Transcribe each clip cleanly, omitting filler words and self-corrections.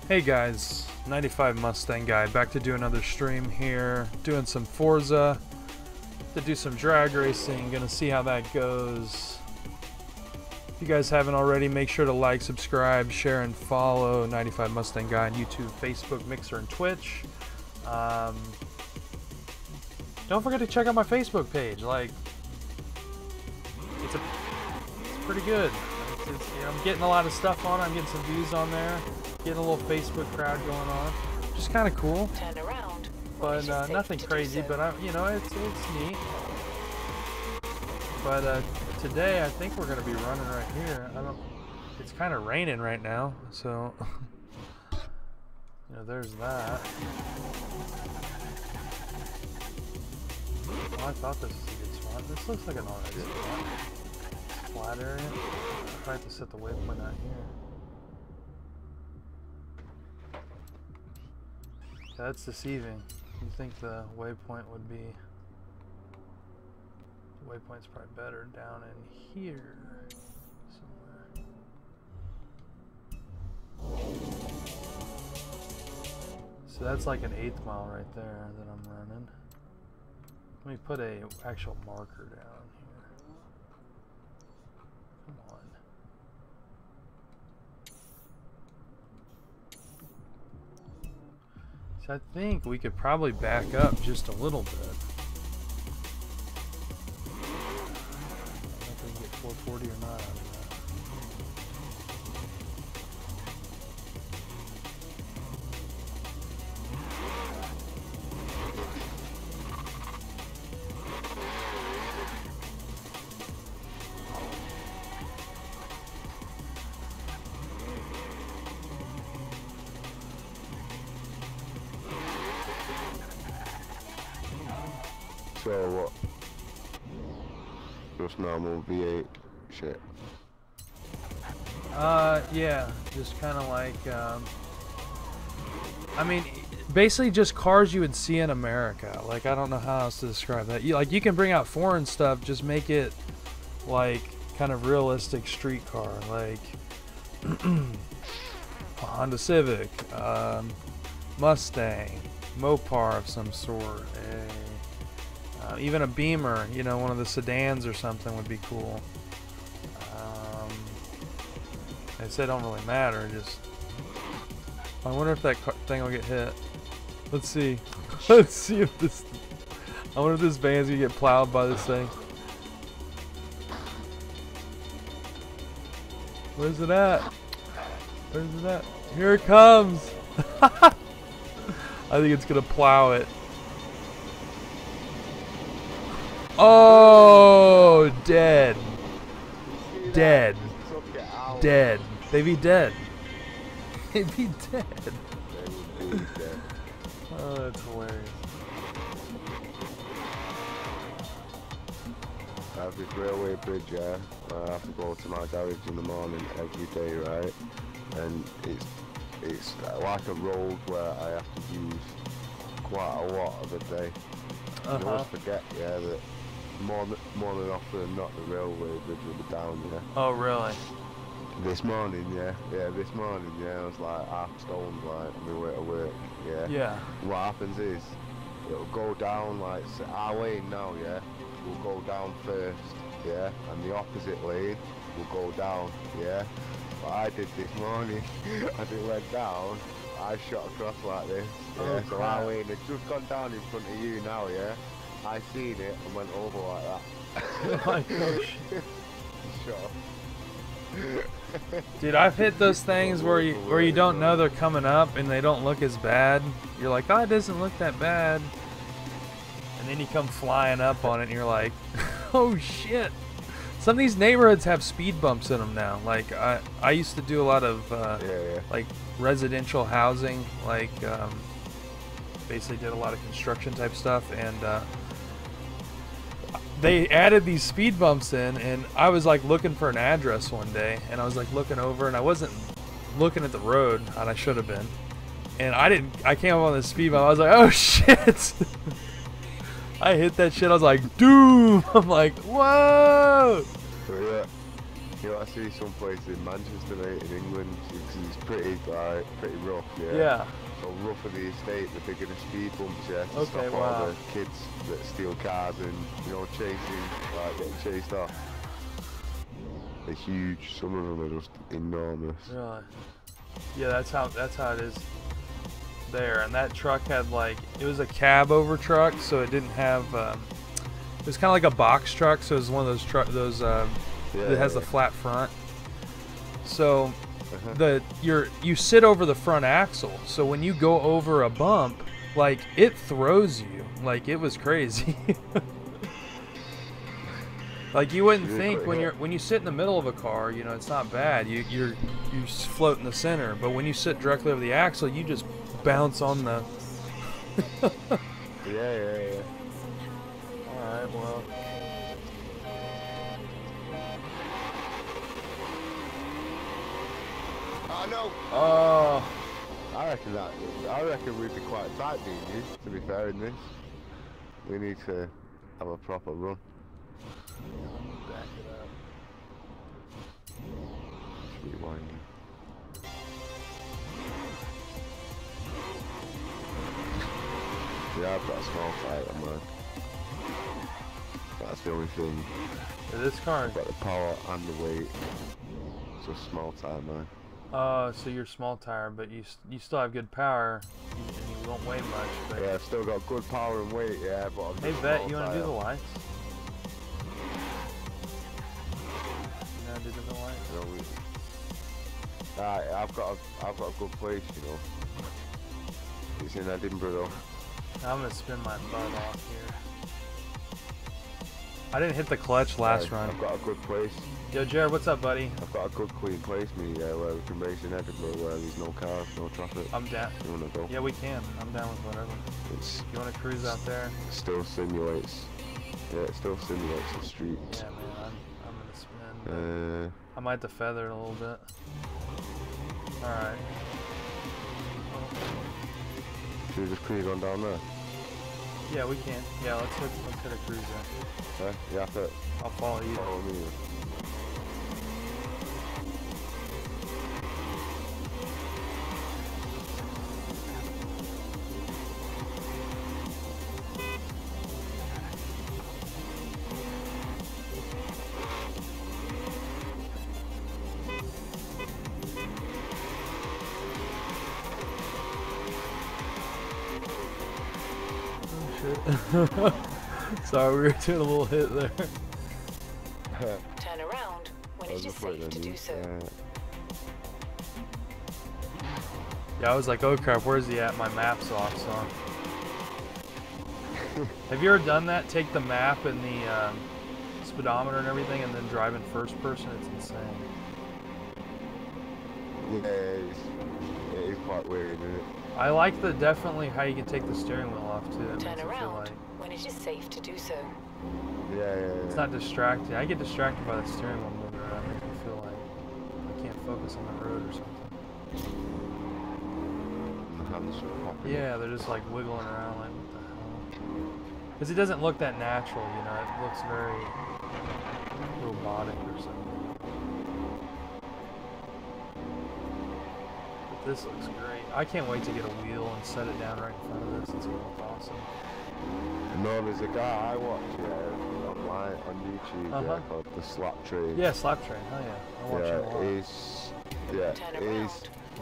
Hey guys, 95 Mustang guy, back to do another stream here, doing some Forza, to do some drag racing, gonna see how that goes. If you guys haven't already, make sure to like, subscribe, share, and follow 95 Mustang guy on YouTube, Facebook, Mixer, and Twitch. Don't forget to check out my Facebook page, like, it's pretty good. You know, I'm getting a lot of stuff on it, I'm getting some views on there. Getting a little Facebook crowd going on, which is kind of cool. Turn around. But nothing crazy. But you know, it's neat. But today I think we're gonna be running right here. It's kind of raining right now, so you know, there's that. Oh, I thought this was a good spot. This looks like an alright spot. Flat area. I'll try to set the waypoint out here. That's deceiving. You think the waypoint would be... The waypoint's probably better down in here somewhere. So that's like an 1/8 mile right there that I'm running. Let me put a actual marker down here. Come on. I think we could probably back up just a little bit. I don't know if we can get 440 or not out of that. So what? Just normal V8 shit. Yeah, just kind of like, I mean, basically just cars you would see in America. Like, I don't know how else to describe that. You can bring out foreign stuff, just make it like kind of realistic street car, like a Honda Civic, Mustang, Mopar of some sort, even a Beamer, you know, one of the sedans or something would be cool. I said, don't really matter. Just, I wonder if that thing will get hit. Let's see. Let's see if this. I wonder if this van's gonna get plowed by this thing. Where's it at? Where's it at? Here it comes. I think it's gonna plow it. Oh, dead. Dead. Dead. They be dead. They be dead. Oh, that's hilarious. I have this railway bridge, yeah, where I have to go to my garage in the morning every day, right? And it's like a road where I have to use quite a lot of the day. I always forget, yeah, that more than often not the railway bridge will be down, yeah. Oh, really? This morning, yeah, this morning, yeah, I was like half stoned, like, on my way to work, yeah. Yeah. What happens is, it'll go down, like, our lane now, yeah, will go down first, yeah, and the opposite lane will go down, yeah. What I did this morning, as it went down, I shot across like this, yeah, oh, so our lane had just gone down in front of you now, yeah. I seen it and went over like that. Oh my gosh. Shot. Dude, I've hit those things where you don't know they're coming up and they don't look as bad. You're like, oh, it doesn't look that bad. And then you come flying up on it and you're like, oh shit. Some of these neighborhoods have speed bumps in them now. Like, I used to do a lot of like residential housing, like basically did a lot of construction type stuff, and they added these speed bumps in, and I was like looking for an address one day, and I was like looking over, and I wasn't looking at the road, and I should have been, and I came up on the speed bump. I was like, oh shit. I hit that shit. I was like, doom. I'm like, whoa. Yeah. You know, I see some places in Manchester, mate, in England, it's pretty rough, yeah. Yeah. So rougher the estate, the bigger the speed bumps, yeah, to Okay, stop wow. all the kids that steal cars and, you know, getting chased off. They're huge, some of them are just enormous. Really? Yeah, that's how it is there. And that truck had like, it was a cab over truck, so it didn't have, it was kind of like a box truck, so it was one of those that has the flat front. So you sit over the front axle, so when you go over a bump, like it throws you, like it was crazy. Like you wouldn't think when you sit in the middle of a car, you know, it's not bad. You float in the center, but when you sit directly over the axle, you just bounce on the. Yeah. All right, well. I know. Oh. I reckon we'd be quite tight being you, to be fair, in this. We need to have a proper run. Back it up. Rewinding. Yeah, I've got a small tire, man. That's the only thing. Yeah, this car. I've got the power and the weight. It's a small tire, man. So you're small tire, but you still have good power, and you won't weigh much. But Yeah, I've still got good power and weight, yeah, but I'm hey, Bet, you want to do the lights? You want to do the lights? No, I've got a good place, you know. It's in Edinburgh, though. I'm gonna spin my butt off here. I didn't hit the clutch last run. I've got a good place. Yo, Jared, what's up, buddy? I've got a good clean place, where we can race in Edinburgh, where there's no cars, no traffic. I'm down. You wanna go? Yeah, we can. I'm down with whatever. You wanna cruise out there? It still simulates. Yeah, it still simulates the street. Yeah, man. I'm gonna spin. I might have to feather it a little bit. All right. Should we just cruise on down there? Yeah, we can. Yeah, let's hit a cruise there. Yeah, you have to. I'll follow you. Follow me. Sorry, we were doing a little hit there. Turn around when it is safe to do so. Yeah, I was like, oh crap, where's he at? My map's off, so. Have you ever done that? Take the map and the speedometer and everything and then drive in first person? It's insane. Yeah, it is quite weird, isn't it? I like definitely how you can take the steering wheel off too. Turn around when it is safe to do so. Yeah. It's not distracting. I get distracted by the steering wheel moving around. It makes me feel like I can't focus on the road or something. The hands are popping. Yeah, they're just like wiggling around like, what the hell? Because it doesn't look that natural, you know. It looks very robotic or something. But this looks great. I can't wait to get a wheel and set it down right in front of this. It's going to look awesome. No, there's a guy I watch online on YouTube called the Slap Train. Yeah, Slap Train. Hell yeah, I watch him a lot.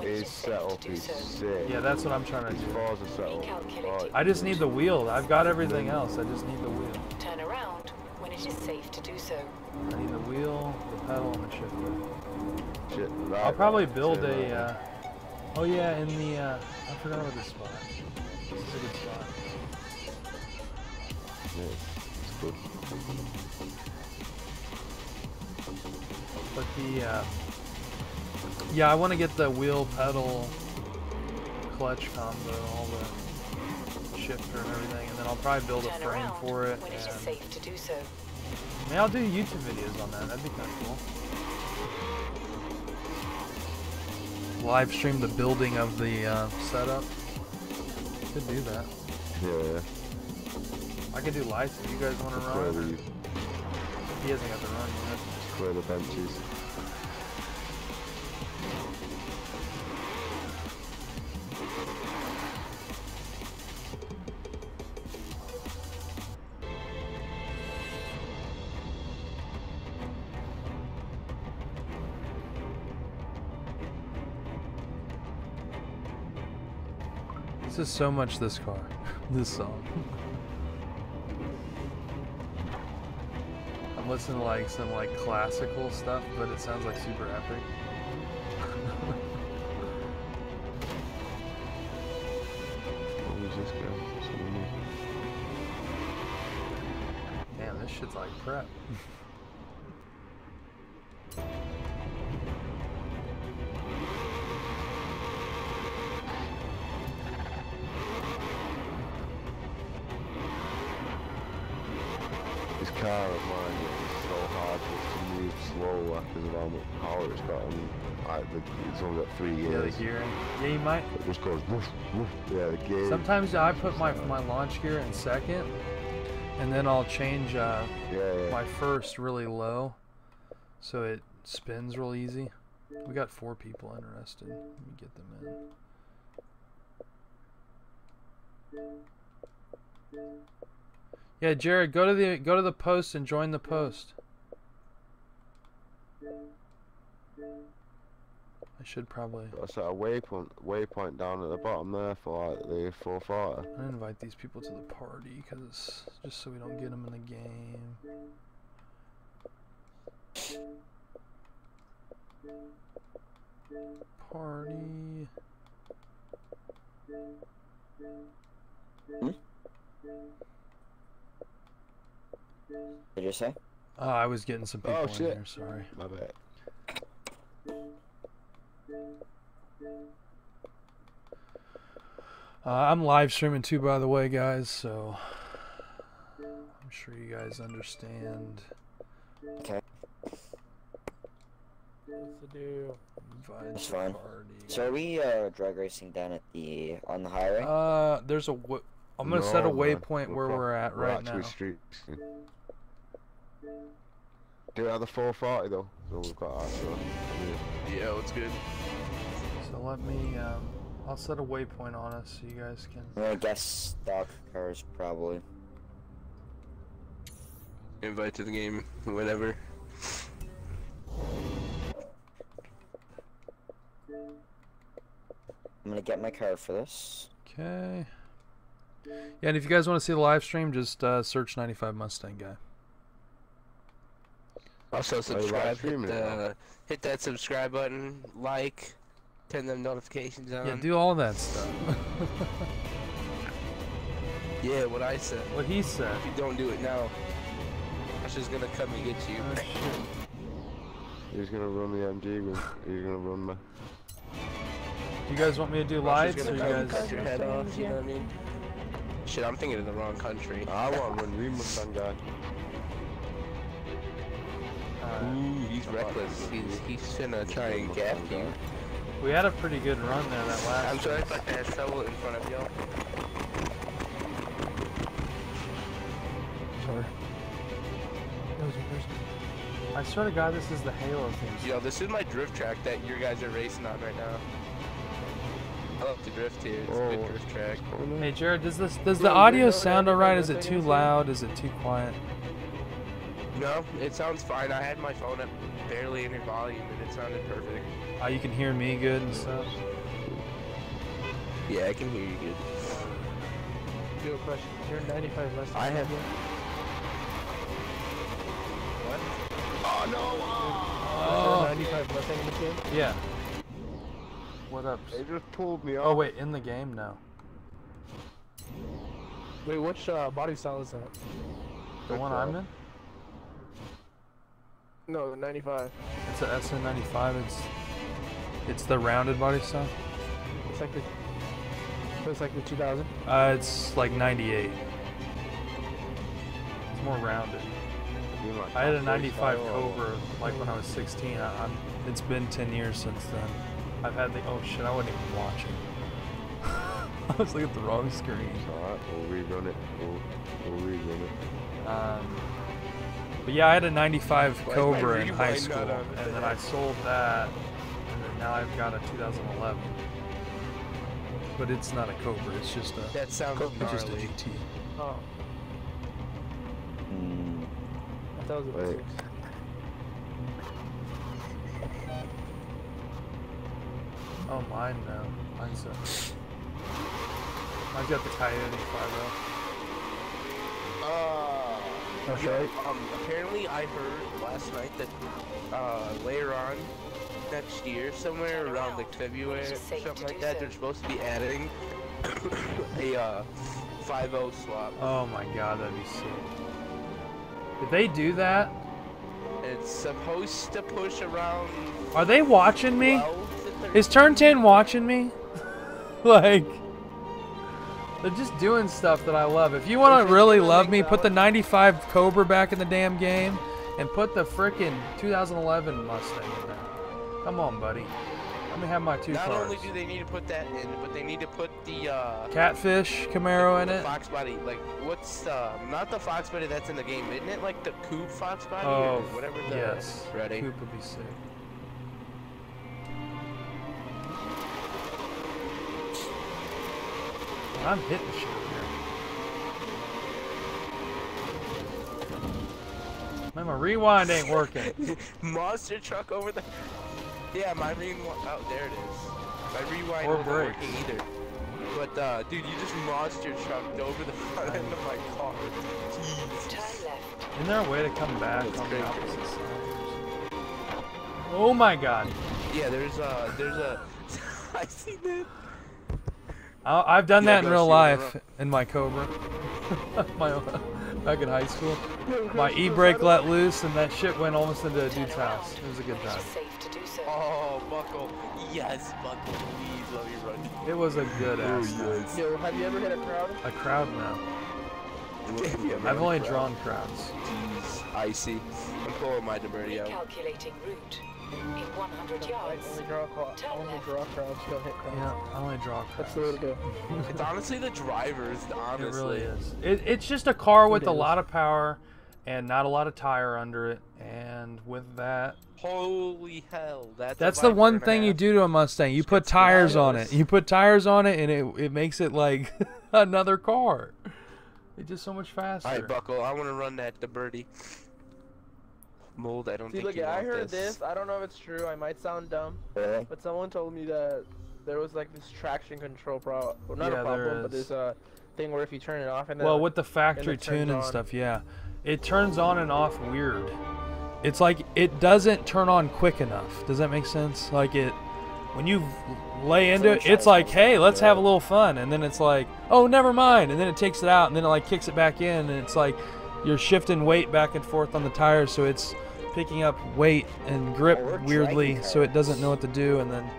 His setup is sick. Yeah, that's what I'm trying to do. Forza setup. I just need the wheel. I've got everything else. I just need the wheel. Turn around when it is safe to do so. I need the wheel, the pedal, and the shifter. Right, I'll probably build a. Oh yeah, in the. I forgot about this spot. This is a good spot. Yeah, it's good. But the. Yeah, I want to get the wheel, pedal, clutch combo, all the shifter and everything, and then I'll probably build a frame for it. When it is safe to do so. Maybe I'll do YouTube videos on that. That'd be kind of cool. Live stream the building of the setup. Could do that. Yeah. I could do lights if you guys want to run. He hasn't got the run yet. Clear the benches. This is so much this car. This song. I'm listening to like some like classical stuff, but it sounds like super epic. What was this guy? Damn, this shit's like prep. This car of mine is so hard just to move slower because of how much power it's got, and it's only got 3 Yeah, gears. the gearing. Yeah, you might. It just goes woof, woof. Yeah, the gears. Sometimes I put my launch gear in second, and then I'll change my first really low, so it spins real easy. We got 4 people interested. Let me get them in. Yeah, Jared, go to the post and join the post. I should probably. That's a waypoint down at the bottom there for like the 440. I invite these people to the party because just so we don't get them in the game. Party. Hmm? Did you say? I was getting some people in shit. there, sorry. My bad. I'm live streaming too, by the way, guys, so I'm sure you guys understand. Okay. What's the deal? Invite That's to fine. party. So are we drag racing down at on the highway? There's a. I'm gonna set a No, man. waypoint where pro- we're at we're right actually now. street racing. Do it at the 440 though, so we've got that. So, Yeah, what's good? So let me. I'll set a waypoint on us so you guys can. I'm gonna guess stock cars probably. Invite to the game, whatever. I'm gonna get my car for this. Okay. Yeah, and if you guys want to see the live stream, just search 95 Mustang guy. Also live subscribe, streaming it now? hit that subscribe button, like, turn them notifications on. Yeah, do all that stuff. Yeah, what I said. What he said. If you don't do it now, I'm just gonna come and get you. Oh, shit. he's gonna run the MG with. He's gonna run me. Do you guys want me to do I'm lights just or you gonna come guys? cut your head off, you know what I mean? Shit, I'm thinking of the wrong country. I want to run the Mustang guy. Ooh, he's reckless. He's finna try and gap you. We had a pretty good run there that last. I'm sorry if I had trouble in front of y'all. Sorry. I swear to God, this is the Halo thing. Yo, this is my drift track that you guys are racing on right now. I love to drift here. It's a good drift track. Hey Jared, does the audio sound alright? Is it too loud? Is it too quiet? No, it sounds fine. I had my phone up barely any volume and it sounded perfect. You can hear me good and stuff. Yeah, I can hear you good. Do a question. You're 95 less than I have. What? Oh no! Oh. 95 less than in this game? Yeah. What up? They just pulled me off. Oh wait, in the game? No. Wait, which body style is that? The one I'm in? No, 95. It's a SN95. It's the rounded body style. It's like the. So it's like the 2000. It's like 98. It's more rounded. I had a 95 Cobra like when I was 16. It's been 10 years since then. I've had the. Oh shit! I wasn't even watching. I was looking at the wrong screen. Alright, we'll rerun it. We'll rerun it. But yeah, I had a 95 Why is Cobra my in high rewind school, not on? and then I sold that, and then now I've got a 2011. But it's not a Cobra. It's just a. That sounds It's just a gnarly. GT. Oh, I thought it was a Wait. 6. Oh, mine now. Mine's a. I've got the Coyote 5.0. That's yeah, right. apparently I heard last night that later on next year, somewhere around like February or something like that, they're supposed to be adding a 5.0 swap. Oh my god, that'd be sick. Did they do that? It's supposed to push around. Are they watching me? 12 to 13. Is Turn 10 watching me? Like, they're just doing stuff that I love. If you want to really love me, put the 95 Cobra back in the damn game and put the frickin' 2011 Mustang in there. Come on, buddy. Let me have my two Not cars. only do they need to put that in, but they need to put the Catfish Camaro in the it. Fox body. Like, what's not the Fox body that's in the game? Isn't it like the Coupe Fox body Oh, or whatever? The yes. Ready? Coupe would be sick. I'm hitting shit here. Man, my rewind ain't working. Monster truck over the. Yeah, my rewind. Oh, there it is. My rewind Or wasn't brakes. working either. But dude, you just monster trucked over the front end of my car. Jeez. Turn left. Isn't there a way to come back That's on the crazy. opposite side? Oh my god. Yeah, there's a. I see that. I've done Yeah, that in go real see life in my Cobra. Back in high school. My e-brake let loose and that shit went almost into a dude's house. It was a good When it time. is safe to do so. Oh, Buckle. Yes, Buckle. Please let me run. It was a good ass time. Yo, have you ever hit a crowd? A crowd now. Yeah, I've only drawn crowds. Jeez, icy. I'm pulling my debris out. Recalculating route. In 100 yards. Only draw crowds, don't hit crowds. Yeah, I only draw That's crowds. the way to go. It's honestly the drivers, honestly. It really is. It's just a car with It a is. lot of power and not a lot of tire under it. And with that, Holy hell, that's the one thing you do to a Mustang. You put tires on it. You put tires on it, and it makes it like another car. It's just so much faster. Alright, Buckle, I want to run that the birdie. Mold, I don't See, think look, you I want heard this. I don't know if it's true. I might sound dumb, Really? but someone told me that there was like this traction control problem. Well, not Yeah, a there problem, but is. there's a thing where if you turn it off and then Well, with the factory it turns tune and on. stuff, yeah. It turns on and off weird. It's like it doesn't turn on quick enough. Does that make sense? Like when you lay into it, it's like, hey, let's have a little fun. And then it's like, oh, never mind. And then it takes it out and then it like kicks it back in. And it's like you're shifting weight back and forth on the tires. So it's picking up weight and grip we're weirdly. dragging So it cars. doesn't know what to do. And then,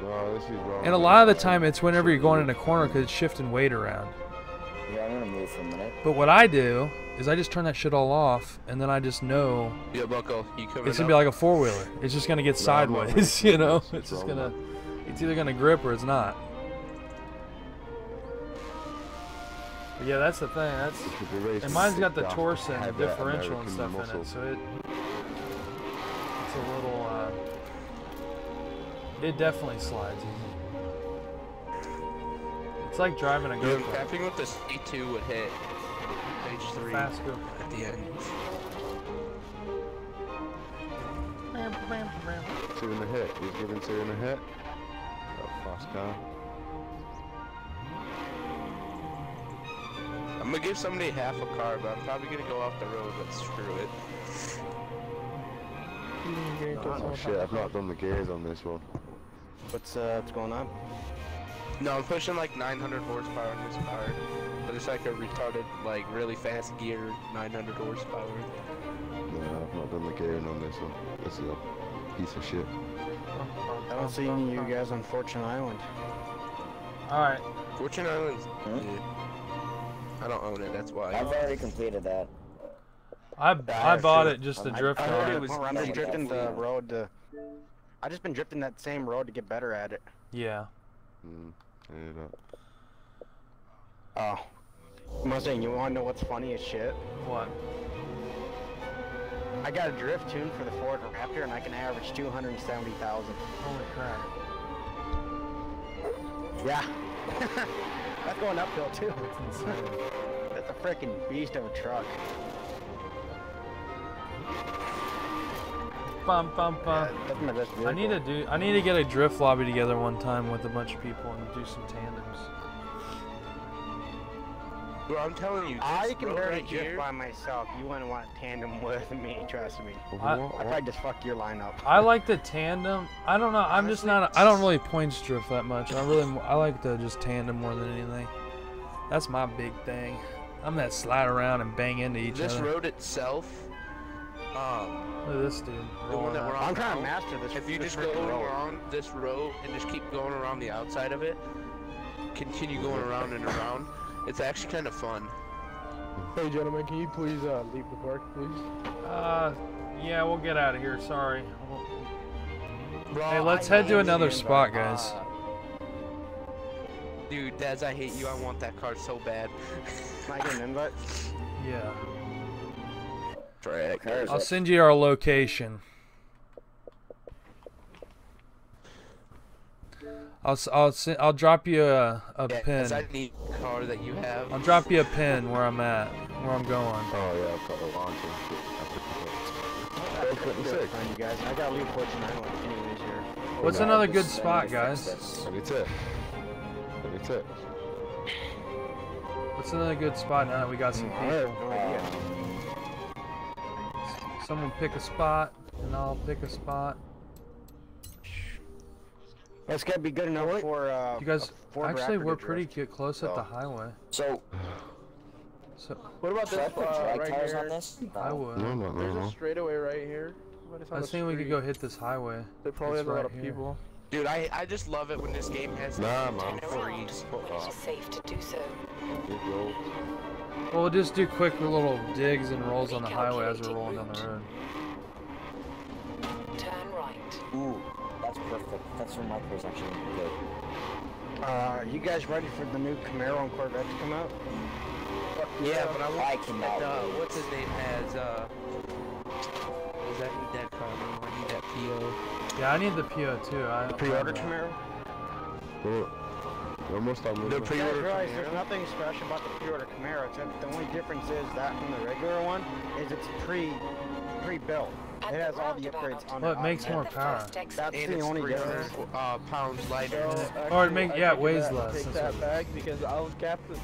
No, this is wrong. and a lot of the time it's whenever you're going in a corner because it's shifting weight around. Yeah, I'm gonna move for a minute. But what I do is I just turn that shit all off, and then I just know Yeah, Buckle, you coming it's gonna be like a four-wheeler. It's just gonna get No, I'm not sideways, really you know. serious. It's just What's wrong gonna, it's either gonna grip or it's not. But yeah, that's the thing. That's and mine's got the torsion differential and stuff in it, so it's a little. It definitely slides easy. It's like driving a Dude, go-kart. tapping with this A2 would hit page 3 Fast go. at the end. Two in the hit. He's giving two in the hit. Got a fast car. I'm gonna give somebody half a car, but I'm probably gonna go off the road, but screw it. Oh shit, I've not done the gears on this one. What's going on? No, I'm pushing like 900 horsepower in this car, but it's like a retarded, like really fast gear, 900 horsepower. No, I've not done the gearing on this one. This is a piece of shit. I don't see any of you guys on Fortune Island. All right. Fortune Island's. Hmm? Yeah. I don't own it, that's why. I've already completed that. I bought it just to I drift heard on it it. was I've been drifting the road to. I just been drifting that same road to get better at it. Yeah. Yeah, Oh, Mustang, you wanna know what's funny as shit? What? I got a drift tune for the Ford Raptor, and I can average 270,000. Holy crap. Yeah. That's going uphill too. That's insane. That's a freaking beast of a truck. Bum bum bum. That's my best vehicle. I need to get a drift lobby together one time with a bunch of people and do some tandems. Bro, I'm telling you, I this can road barely right drift here. by myself. You wouldn't want a tandem with me, trust me. I- I'd probably just fuck your line up. I like the tandem. I don't know. I'm just not. I don't really points drift that much. I like to just tandem more than anything. That's my big thing. I'm that slide around and bang into each This other. road itself, Look at this dude. the one that rolling we're up. on I'm trying to now, master this. if you this just go freaking road. around this road and just keep going around the outside of it, continue going around and around, it's actually kind of fun. Hey gentlemen, can you please leave the park, please? Yeah, we'll get out of here. Sorry. Bro, Hey, let's I head to hate another you. spot, guys. Dude, Daz, I hate you. I want that car so bad. Can I get an invite? Yeah. Track. I'll send you our location. I'll drop you a pin. I need a car that you have. I'll drop you a pin where I'm at, where I'm going. Oh yeah, I've got the launch and shit. I couldn't do it, find you guys. I gotta leave for tonight anyways here. What's No, another this- good I need spot, to fix guys? this. Let me tip. Let me tip. What's another good spot now that we got some I have people? no idea. Someone pick a spot, and I'll pick a spot. That's gotta be good enough for You guys, a Ford actually, Raptor we're to pretty drift. close at the highway. So, So What about should I this put spot drag right tires here? on this? I No. would. No, no, There's no, a no. straightaway right here. But it's on I was the thinking we could street. go hit this highway. There probably It's has a lot right of here. people. Dude, I just love it when this game has Nah, man. itineraries. Fuck When it that. is safe to do so. Big road. Well, we'll just do quick little digs and rolls on the highway as we're rolling down the road. Turn right. Ooh, that's perfect. That's where my car's actually good. You guys ready for the new Camaro and Corvette to come out? Yeah, but I want I cannot wait. what's his name has does that need that car name? I need that PO. Yeah, I need the PO too. I don't Pre-order have that. Camaro? Well, you're almost done with The it. You guys pre-order realize Camaro? there's nothing special about the pre-order Camaro. Except the only difference is that from the regular one is it's pre-built. At It has the all the roundabout, upgrades on Well, it. it makes more take the power. first exit. That's And the it's only 300 difference. pounds lighter. Or it Actually, make- I yeah, it take weighs that- less, Take that's that what- back because I'll gap the It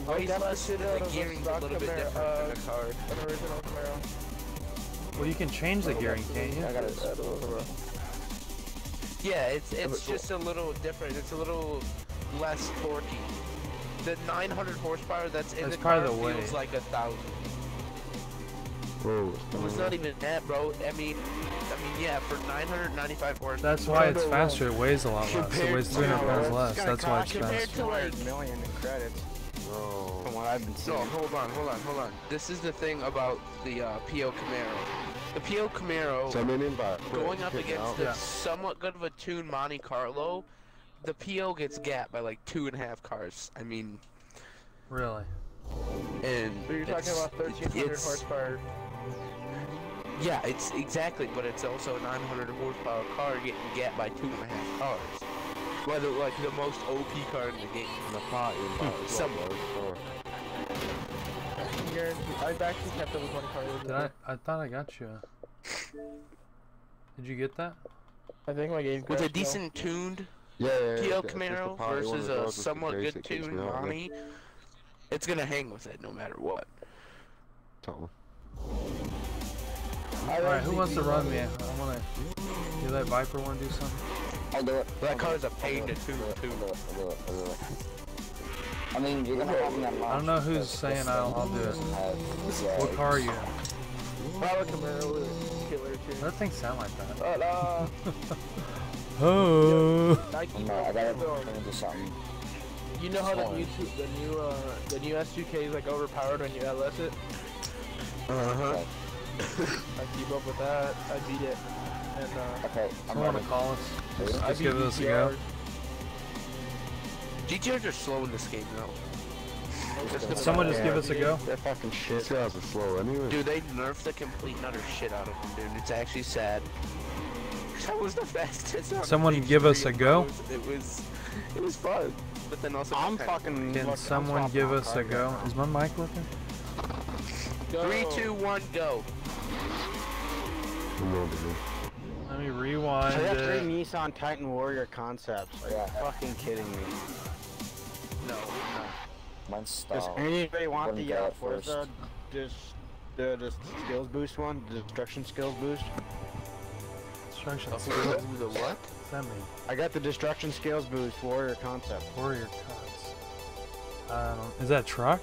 I'll weighs gap the less shit and out the of a gearing's a stock little bit Camaro, different than the car. an original Camaro. Well, you can change the gearing, can't you? I got it. Yeah, it's just a little different. It's a little less torquey. The 900 horsepower that's in That's the car probably the feels weight. like 1,000. Whoa, It's not even that, bro. I mean, yeah, for 995 horsepower. That's why it's faster. It weighs a lot less. It weighs 300 pounds less. That's why it's compared faster. to like 200 million in credits no. from what I've been seeing. No, hold on. This is the thing about the PO Camaro. The PO Camaro, Send me an invite. going up Kick me against out. the Yeah. somewhat good of a tuned Monte Carlo, the PO gets gapped by like 2.5 cars. I mean, Really? and So you're talking it's- about 1,300 it's- horsepower. Yeah, it's exactly, but it's also a 900 horsepower car getting gapped by 2.5 cars. Whether like the most OP car in the game. And a party invite as well, Somewhat. bro, so. I've actually kept up with one car. Did I thought I got you. Did you get that? I think my game With a crashed, though. decent tuned Yeah, PO just a Camaro party one versus of a those just in somewhat case good it kicks tuned me out, yeah. Monte, it's gonna hang with it no matter what. Totally. Alright, who wants to run me? I wanna. Do that Viper wanna do something? I'll do it. That I'll car's do a it. pain I'll do to it. tune, I'll too. do it. I'll do it. I mean, you're gonna have me on launch. I don't know who's because saying this I'll thing do it. has, What car are you in? Probably Camaro with a killer too. That thing sound like that. But Oh. I keep No, I up gotta with let me do something. You know how the Sorry. the new S2K is like overpowered when you LS it? Uh-huh. I keep up with that. I beat it. And Okay, I'm Someone ready. to call us. Just, I just beat give this a go. GTRs are slow in this game though. Someone just give us a go. They're fucking shit. These guys are slow anyway. Dude, they nerfed the complete and utter shit out of them, dude. It's actually sad. That was the fastest. on Someone page give us 3 a of go? those. It was fun, but then also I'm kinda- fucking. Can look, I'm someone swapping give out us a cars go? right now. Is my mic working? 3, 2, 1, go. Come on, baby. Let me rewind So that's it. three Nissan Titan Warrior concepts. Are you Yeah. fucking kidding me? No, Mine's Does stalled. anybody want Wouldn't the go at Forza, the skills boost one? The destruction skills boost? Destruction The skills. what? What's that mean? I got the destruction skills boost, warrior concept. Warrior cuts. Is that a truck?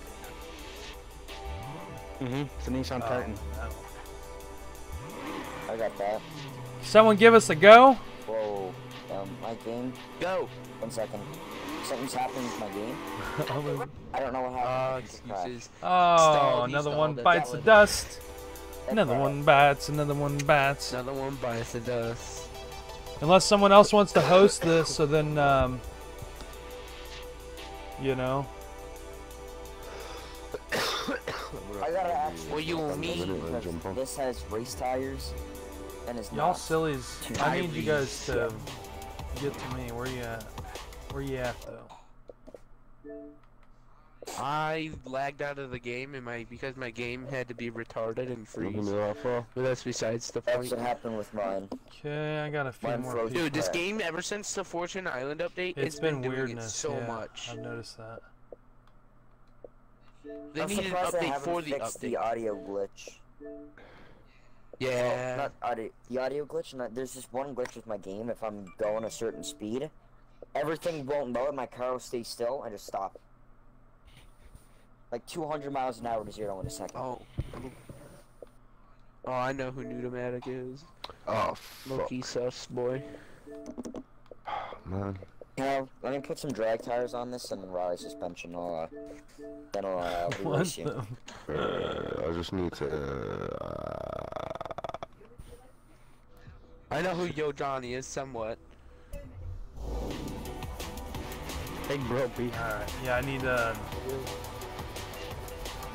It's a Nissan Titan. No. I got that. Someone give us a go? Whoa. My game. Go. 1 second. Something's happening with my game. I don't know what happened. Excuses. Oh, Stalled, another he one stalled it. bites the dust. Another one bites, another one bites. Another one bites the dust. Unless someone else wants to host this, so then, you know. I gotta actually. What you want me? Because this has race tires, and it's Y'all not. sillies. I need you guys Tyrese. to get to me. Where you at? Where you at, though? I lagged out of the game because my game had to be retarded and freeze. Looking at that far. But that's besides the That's point. what happened with mine. Okay, I got a few Mine more froze. people. Dude, this game ever since the Fortune Island update, It's been doing weirdness, it so yeah, much. I've noticed that. They I'm needed an surprised they update haven't for the fixed the update. audio glitch. Yeah. Not audio. The audio glitch. There's this one glitch with my game. If I'm going a certain speed, everything won't load. My car will stay still and just stop. Like 200 miles an hour to 0 in a second. Oh. Oh, I know who Nudomatic is. Oh, fuck. Loki sus boy. Man. You know, let me put some drag tires on this and rally suspension. Then I'll What release you. the- I just need to. I know who Yo Johnny is somewhat. Big bro B. Alright, yeah, I need,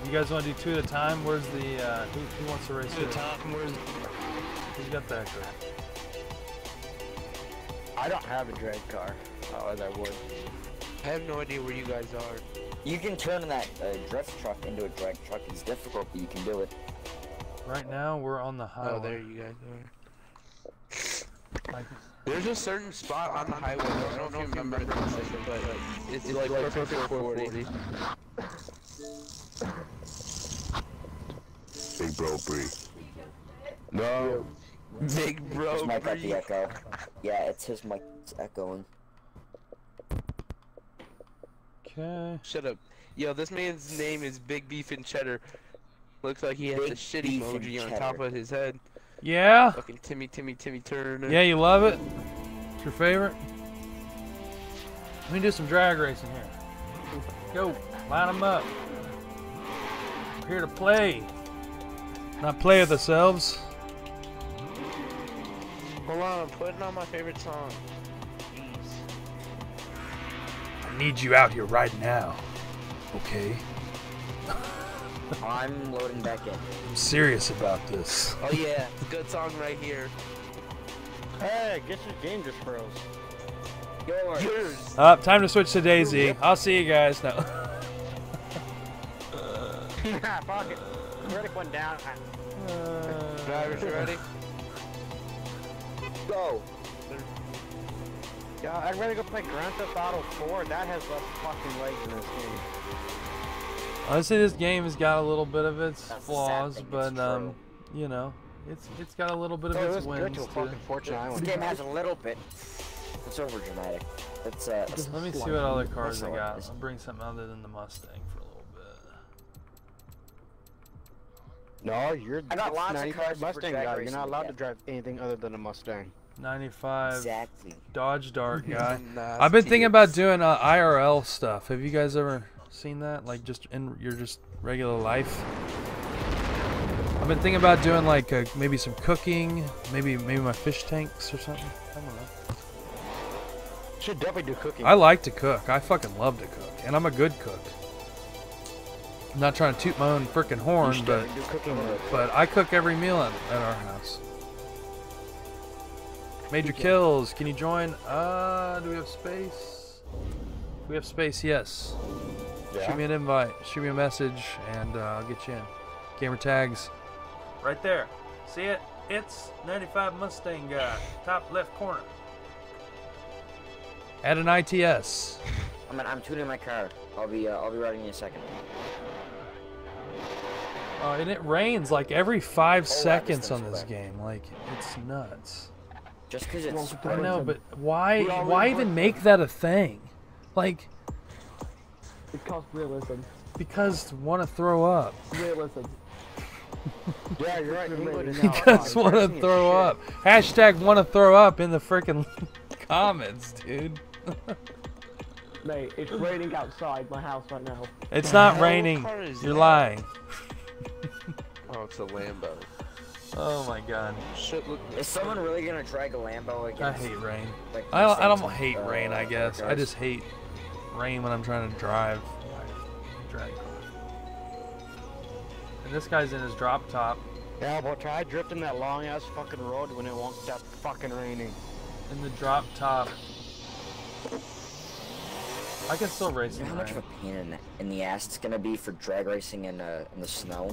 you guys want to do 2 at a time? Where's the, who wants to race 2 at a time? Who's got that car? I don't have a drag car. Oh, as I would. I have no idea where you guys are. You can turn that drift truck into a drag truck. It's difficult, but you can do it. Right now, we're on the highway. Oh, there you guys are. Like, There's a certain spot on the highway. I don't know if you remember it, but it's like perfect for 440. Big bro Bree. No. Big bro. His mic got Bree. the echo. Yeah, it's his mic. It's echoing. okay. Shut up. Yo, this man's name is Big Beef and Cheddar. Looks like he has Big a shit Beef and emoji on Cheddar. top of his head. Yeah? Fucking Timmy Turner. Yeah, you love it? It's your favorite? Let me do some drag racing here. Go, line them up. We're here to play. Not play with ourselves. Hold on, I'm putting on my favorite song. Jeez. I need you out here right now. Okay? I'm loading back in. I'm serious about this. Oh yeah, it's a good song right here. Hey, guess whose game just froze? Yours. Time to switch to Daisy. I'll see you guys now. Fuck it. Verdict went down. Drivers ready? Go! Yeah, I'd rather go play Grand Theft Auto 4. That has less fucking legs in this game. Honestly, this game has got a little bit of its That's the sad flaws, thing, but it's true. you know, it's got a little bit of Oh, it its was good wins till too. fucking Fortune This Island. game has a little bit. It's over dramatic. It's Let me see what other cars I That's got. all I'll bring something other than the Mustang for a little bit. No, you're I got lots of 95 cars for Mustang drag guy. You're racing not allowed to again. drive anything other than a Mustang. 95 Exactly. Dodge Dart guy. Nah, I've been it's thinking cute. about doing IRL stuff. Have you guys ever seen that? Like just in your just regular life. I've been thinking about doing like maybe some cooking, maybe my fish tanks or something. I don't know. Should definitely do cooking. I like to cook. I fucking love to cook, and I'm a good cook. I'm not trying to toot my own freaking You horn, should but definitely do cooking. I cook every meal at our house. Major Kills, can you join? Do we have space? If we have space, yes. Shoot me an invite, shoot me a message, and I'll get you in. Gamer tags. Right there. See it? It's 95 Mustang guy. Top left corner. Add an ITS. I'm tuning my car. I'll be riding in a second. And it rains like every 5 seconds this on thing's this wet. game. Like, it's nuts. Just because it's. I know, but why even make that a thing? Like, Because realism. because want to throw up. Realism. Yeah, you're right. England is You now guys want to depressing as throw shit. up. Hashtag want to throw up in the freaking comments, dude. Mate, it's raining outside my house right now. It's not hell raining. car is You're that? lying. Oh, it's a Lambo. Oh my god. Shit, look. Is someone really gonna drag a Lambo against? I hate rain. Like, I don't things, hate rain, I guess. I cars? just hate rain when I'm trying to drive. Drag. And this guy's in his drop top. Yeah, but try drifting that long ass fucking road when it won't stop fucking raining. In the drop top. I can still race You in know how much of rain. a pain in the ass it's gonna be for drag racing in the snow?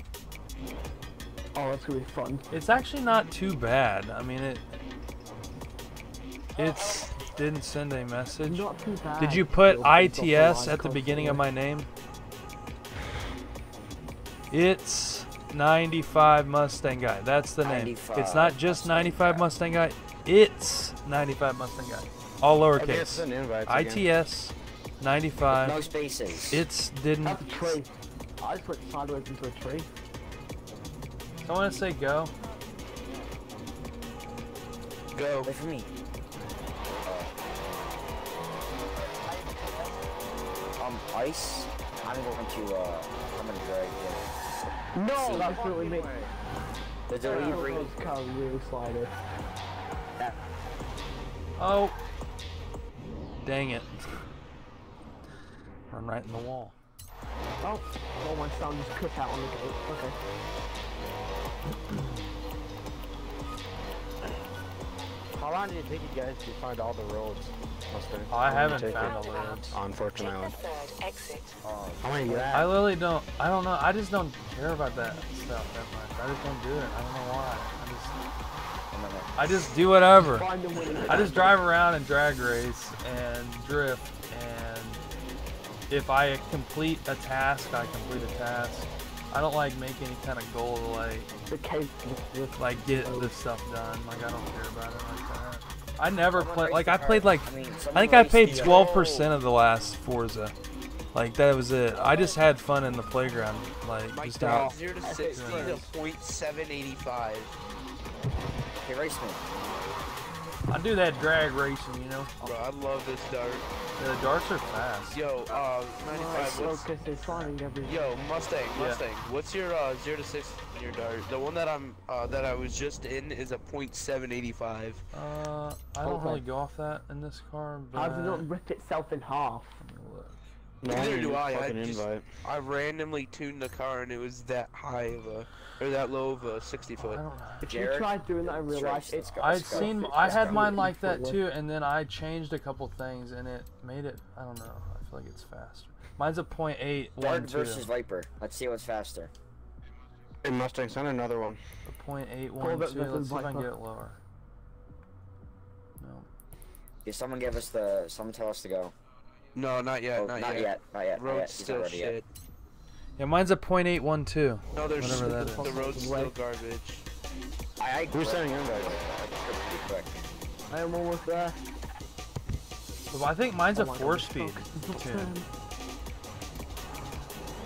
Oh, that's gonna be fun. It's actually not too bad. I mean, it's didn't send a message. Not too bad. Did you put You'll pick up the ITS line at the beginning of constantly. my name? It's 95 Mustang Guy. That's the name. 95 It's not just Mustang 95 Guy. Mustang Guy. It's 95 Mustang Guy. All I think it's lowercase. an invite again. ITS 95. No spaces. It's didn't. That's a tree. I just went sideways into a tree. I want to say go. Go. Wait for me. Ice. I'm gonna drag No, that's really me. the delivery. This car really slider. Oh. Dang it. Run right in the wall. Oh, my sound just cut out on the gate. Okay. How long did it take you guys to find all the roads? Mustang? Oh, I How long haven't did it take found you? all the roads. On Fortune Take the Island. third exit. How many you I at? literally don't. I don't know. I just don't care about that stuff that much. I just don't do it. I don't know why. I just do whatever. Find them when I just drive around and drag race and drift, and if I complete a task, I complete a task. I don't like make any kind of goal to the case. get this stuff done. Like I don't care about it like that. I never Someone play. race Like the I car. played like I mean, I someone think I race paid the- 12% of the last Forza. Like that was it. I just had fun in the playground. Like My just dog, out. 0 to 60 to .785. Hey, race me. I do that drag racing, you know. Bro, I love this dart. Yeah, the darts are fast. Yo, 95. What's, Focus is finding everything. yo, Mustang. Yeah. What's your 0 to 60 in your dart? The one that that I was just in is a .785. I don't Okay. really go off that in this car, but How did it not rip itself in half? let me look. Neither do I. Fucking invite. I randomly tuned the car and it was that high of a, or that low of a 60 I foot. don't know. If you Jared, tried doing that in real life, let's it's go, I'd let's go. seen. Let's I had go. mine like that Forward. too, and then I changed a couple things, and it made it. I don't know. I feel like it's faster. Mine's a .812. Dart versus Viper. Let's see what's faster. Hey, Mustang, send another one. A .812. Corvette Let's see if versus I can Viper. get it lower. No. Yeah, someone tell us to go. No, not yet. Oh, not not yet. yet. Not yet. Road's He's still already shit. Yeah, mine's a .812. No, there's Whatever that is. the road's still garbage. Who's sending invite? Pretty quick. I am almost there. But I think mine's a Oh my God, 4-speed. focus is not too. turning.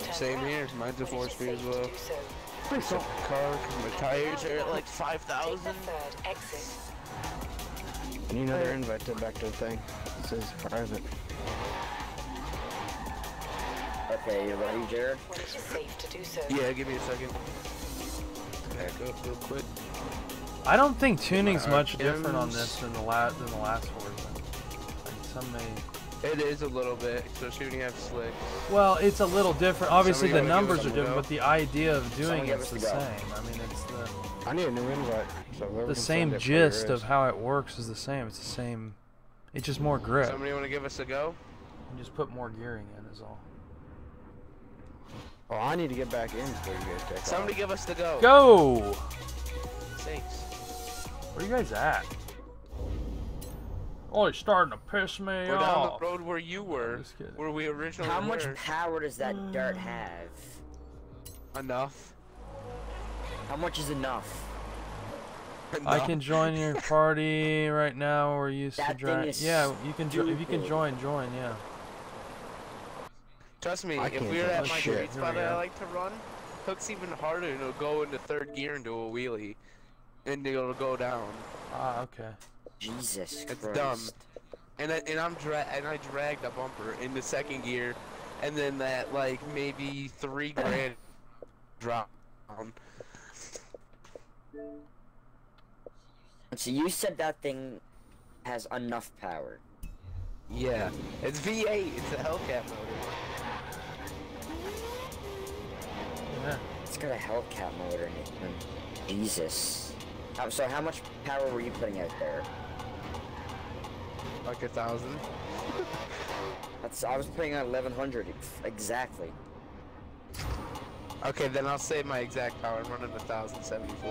Turn Same right here. Mine's a when it is 4-speed as safe to well. do so. Please Except stop. the car, 'cause my tires are at like Take 5,000. the third exit. I need another invite to back to the thing. It says private. Okay, you ready, Jared? When it is safe to do so. Yeah, give me a second. Back up real quick. I don't think tuning's much RPMs. different on this than the last Forza. Like some may. It is a little bit, especially when you have slick. Well, it's a little different. Obviously, the Somebody wanna give numbers us are a different, go? but the idea of doing Someone give it's us the a go. same. I mean, it's I need a new invite. So whoever the can same send it for gist yours. of how it works is the same. It's the same. It's just more grip. Somebody want to give us a go? You just put more gearing in is all. Oh, I need to get back in before you guys take Somebody off. give us the go. Go! Sakes. Where are you guys at? Oh, it's starting to piss me Go off. down the road where you were, Just kidding. where we originally How were. much power does that dart have? Enough. How much is enough? I can join your party right now. We're used to That thing drive. is Yeah, you can. If you can stupid. join. Yeah. Trust me, I if can't we were do at that my shit. street spot Here we that I go. like to run, Hook's even harder to go into third gear and do a wheelie, and it'll go down. Ah, okay. Jesus It's Christ. dumb. And I dragged a bumper into second gear, and then that like maybe $3 grand drop down. So you said that thing has enough power. Yeah, it's V8. It's a Hellcat motor. Yeah. It's got a Hellcat motor in it. Man. Jesus. So how much power were you putting out there? Like 1,000. I was putting out 1100 exactly. Okay, then I'll say my exact power. I'm running 1,074.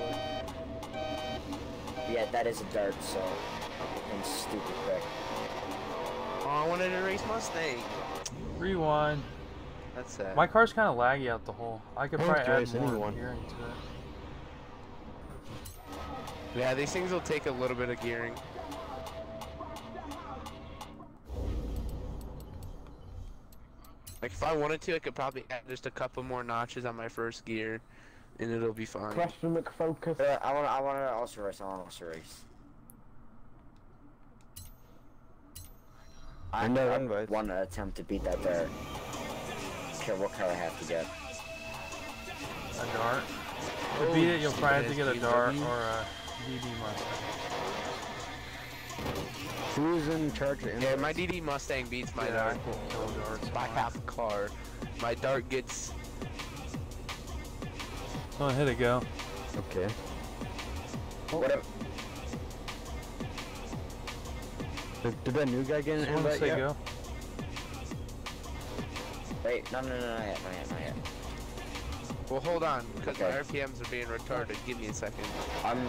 Yeah, that is a dart, so I'm stupid quick. Oh, I wanted to race Mustang. Rewind. That's sad. My car's kind of laggy out the hole. I could I probably don't add race more anyone. gearing to it. Yeah, these things will take a little bit of gearing. Like if I wanted to, I could probably add just a couple more notches on my first gear, and it'll be fine. Question McFocus. I wanna also race. I No invites. want to attempt to beat that dart. Okay, what car I have to get? A dart. To beat it, you'll probably have to get a dart or a DD Mustang. Who's in charge of Yeah, my DD Mustang beats my Yeah, I dart can kill darts. by half a car. My dart gets. Oh, hit it, go. Okay. Whatever. Did that new guy get an Someone invite say yet? go. Wait, no, not yet. Well, hold on, because Okay. my RPMs are being retarded. Give me a second. I'm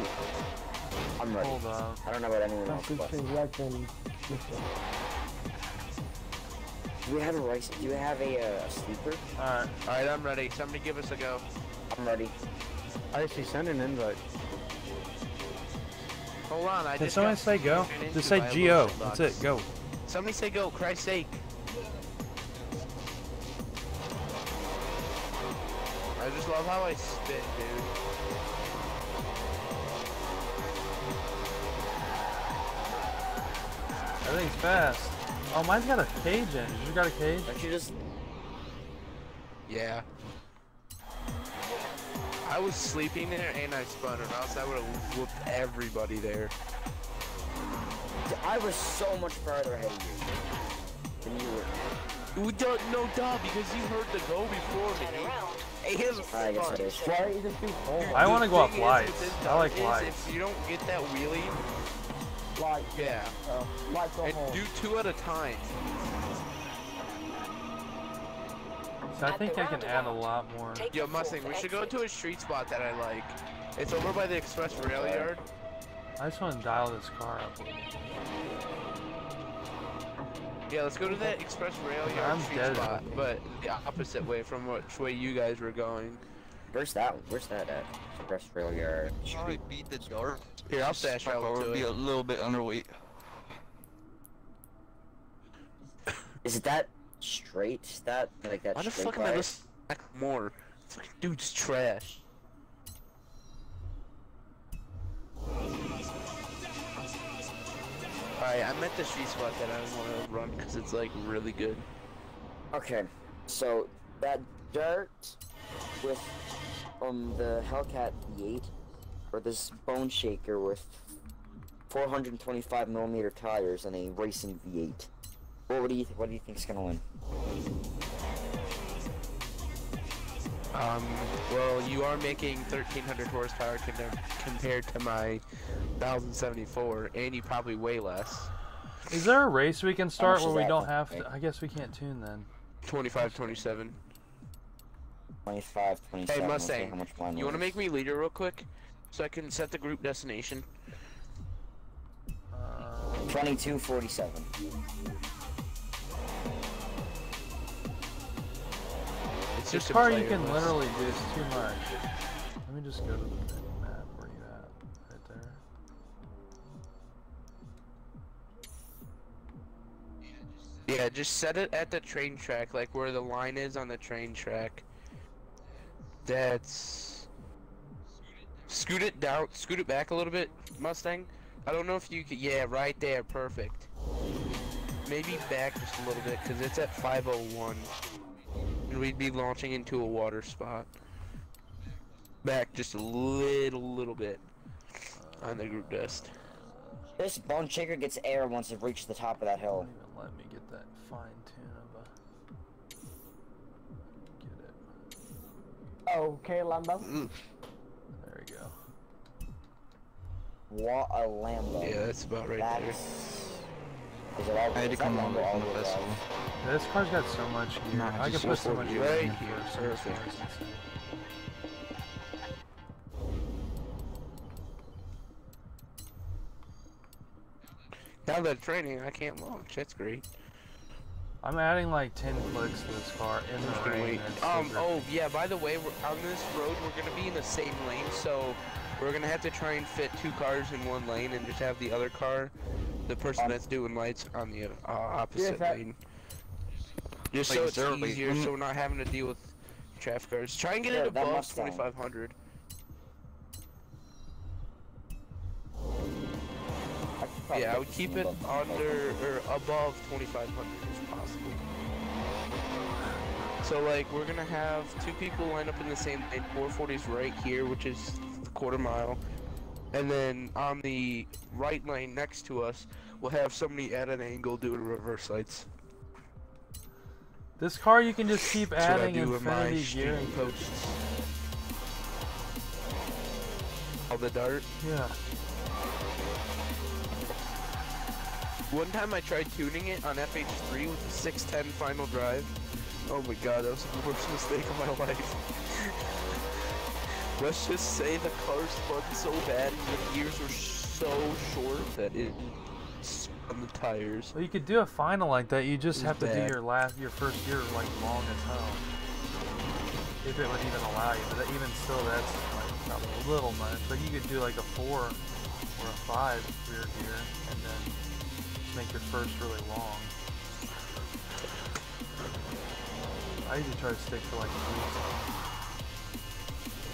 ready. Hold on. I don't know about anyone else, That's but between Rex and Mr. do we have a race? Do you have a sleeper? Alright. Alright, I'm ready. Somebody give us a go. I'm ready. I actually sent an invite. Hold on, I Can just someone got say go? broken into Just say by a GO. little That's box. it, go. Somebody say go, Christ's sake. I just love how I spin, dude. Everything's fast. Oh, mine's got a cage in it. You got a cage? Don't you just? Yeah. I was sleeping there and I spun, or else I would have whooped everybody there. I was so much farther ahead of you than you were. We don't know, duh, because you heard the go before me. Hey, here's a I guess fun. it is. Why don't you just do full I want to go up thing is, lights. with this I like dart is lights. If you don't get that wheelie, light? yeah, Lights on and home. do 2 at a time. So I think I can add a lot more. Yo, Mustang, we should go to a street spot that I like. It's over by the express rail yard. I just want to dial this car up. Yeah, let's go to that express rail yard I'm street dead. spot, but the opposite way from which way you guys were going. Where's that? Where's that at? Express rail yard. Probably beat the dart. Here, I'll dash out Or to be it. a little bit underweight. Is it that straight? That like that Why the straight fuck am I line? listening back more? It's like, dude's trash. Alright, I'm at the street spot that I want to run because it's like really good. Okay, so that dart with the Hellcat V8 or this Bone Shaker with 425mm tires and a racing V8. What do you think is gonna win? Well, you are making 1,300 horsepower compared to my 1,074, and you probably weigh less. Is there a race we can start much where is we that don't thing have weigh? to? I guess we can't tune then. 25, 27. 25, 27. Hey, let's see Mustang, how much mine you want to weighs. make me leader real quick? So I can set the group destination? 22:47. It's This just a car you player can list. literally do is too much. Let me just go to the map. Where you at? Right there. Yeah, just set it at the train track, like where the line is on the train track. That's... Scoot it down, scoot it back a little bit, Mustang. I don't know if you could, yeah, right there, perfect. Maybe back just a little bit, because it's at 501. And we'd be launching into a water spot. Back just a little bit on the group dust. This bone shaker gets air once it reaches the top of that hill. Don't even let me get that fine tune of a. Get it. Okay, Lambo. There we go. What a Lambo. Yeah, that's about right there. Is it all, I had to is that come all Lambo the way all from the wheel drive? festival. Yeah, this car's got so much gear. Nah, I could just put so much gear right in here, first. perfect. It's insane. Now that training, I can't launch. That's great. I'm adding like 10 clicks to this car in Just the gonna rain. wait. It's super- Oh yeah. By the way, on this road, we're gonna be in the same lane, so we're gonna have to try and fit 2 cars in one lane, and just have the other car, the person that's doing lights, on the opposite lane. Just Like, so is it's there, like, easier, so we're not having to deal with traffic cars. Try and get Yeah, it that above Mustang. 2,500. Yeah, I would keep it under or above 2,500 if possible. So like we're gonna have 2 people line up in the same lane. 440's right here, which is the quarter mile, and then on the right lane next to us, we'll have somebody at an angle doing reverse lights. This car you can just keep That's what I adding do with my infinity street gearing. posts. All the dart. Yeah. One time I tried tuning it on FH3 with the 610 final drive. Oh my god, that was the worst mistake of my life. Let's just say the car spun so bad and the gears were so short that it spun the tires. Well, you could do a final like that. You just It have was to do bad. your first gear like long as hell. If it would even allow you, but even still, that's like probably a little much. But you could do like a 4 or a 5 rear gear, and then make your first really long. I usually try to stick to like 3.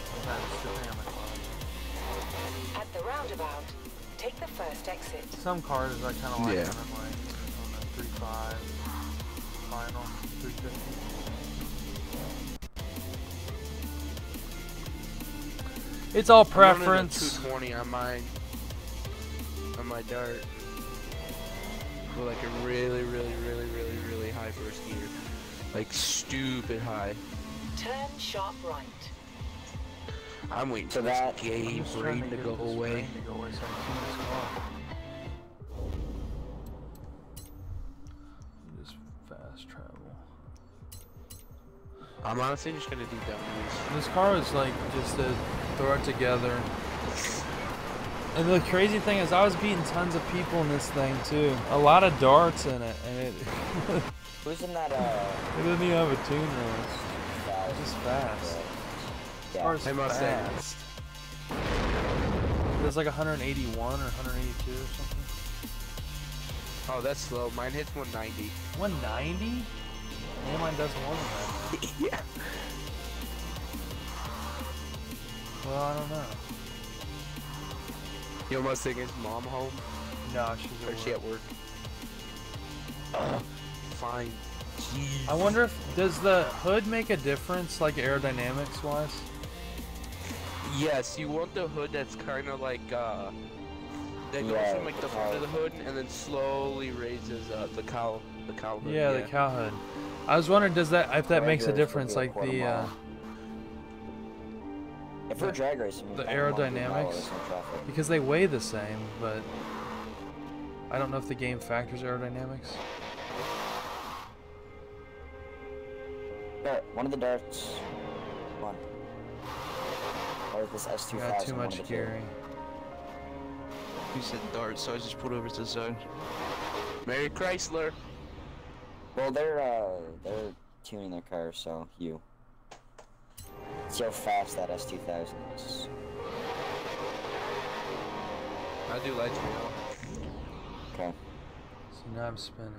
Sometimes depending on my car. At the roundabout, take the first exit. Some cars I kind of like Yeah. them in like, I don't know, 3.5 final, 350. It's all preference. 220 on my dart. With like a really high first gear. Like stupid high. Turn sharp right. I'm waiting So for this that- gay I'm just trying brain to get go this away. rain to go away so I can see this car. Just fast travel. I'm honestly just gonna do W's. This car is like just to throw it together. And the crazy thing is I was beating tons of people in this thing too. A lot of darts in it, and it Who's in that, it didn't even have a tune list. guy? It's just fast. This Yeah. car's Hey, Mustang. fast. There's like 181 or 182 or something. Oh, that's slow. Mine hits 190. 190? Yeah, mine does more than that. Yeah. Well, I don't know. Yo, Mustang, is mom home? No, she's Or at is she work. at work? Fine. Jeez. I wonder if, does the hood make a difference, like aerodynamics wise? Yes, you want the hood that's kind of like, that goes Yeah, from like the front of the hood and then slowly raises the cowl hood. Yeah, the cow hood. I was wondering, does that, if that makes a Regulars would difference, be a like quarter the, mile. If we're drag racing, the I don't mind doing aerodynamics? all this in traffic. because they weigh the same, but I don't know if the game factors aerodynamics. Dart, one of the darts. One. Or this S2000. Got too one of much the two. gearing. You said Dart, so I just pulled over to the side. Mary Chrysler. Well, they're tuning their car, so you. See how fast that S2000 is. I do lights for y'all. Okay. So now I'm spinning.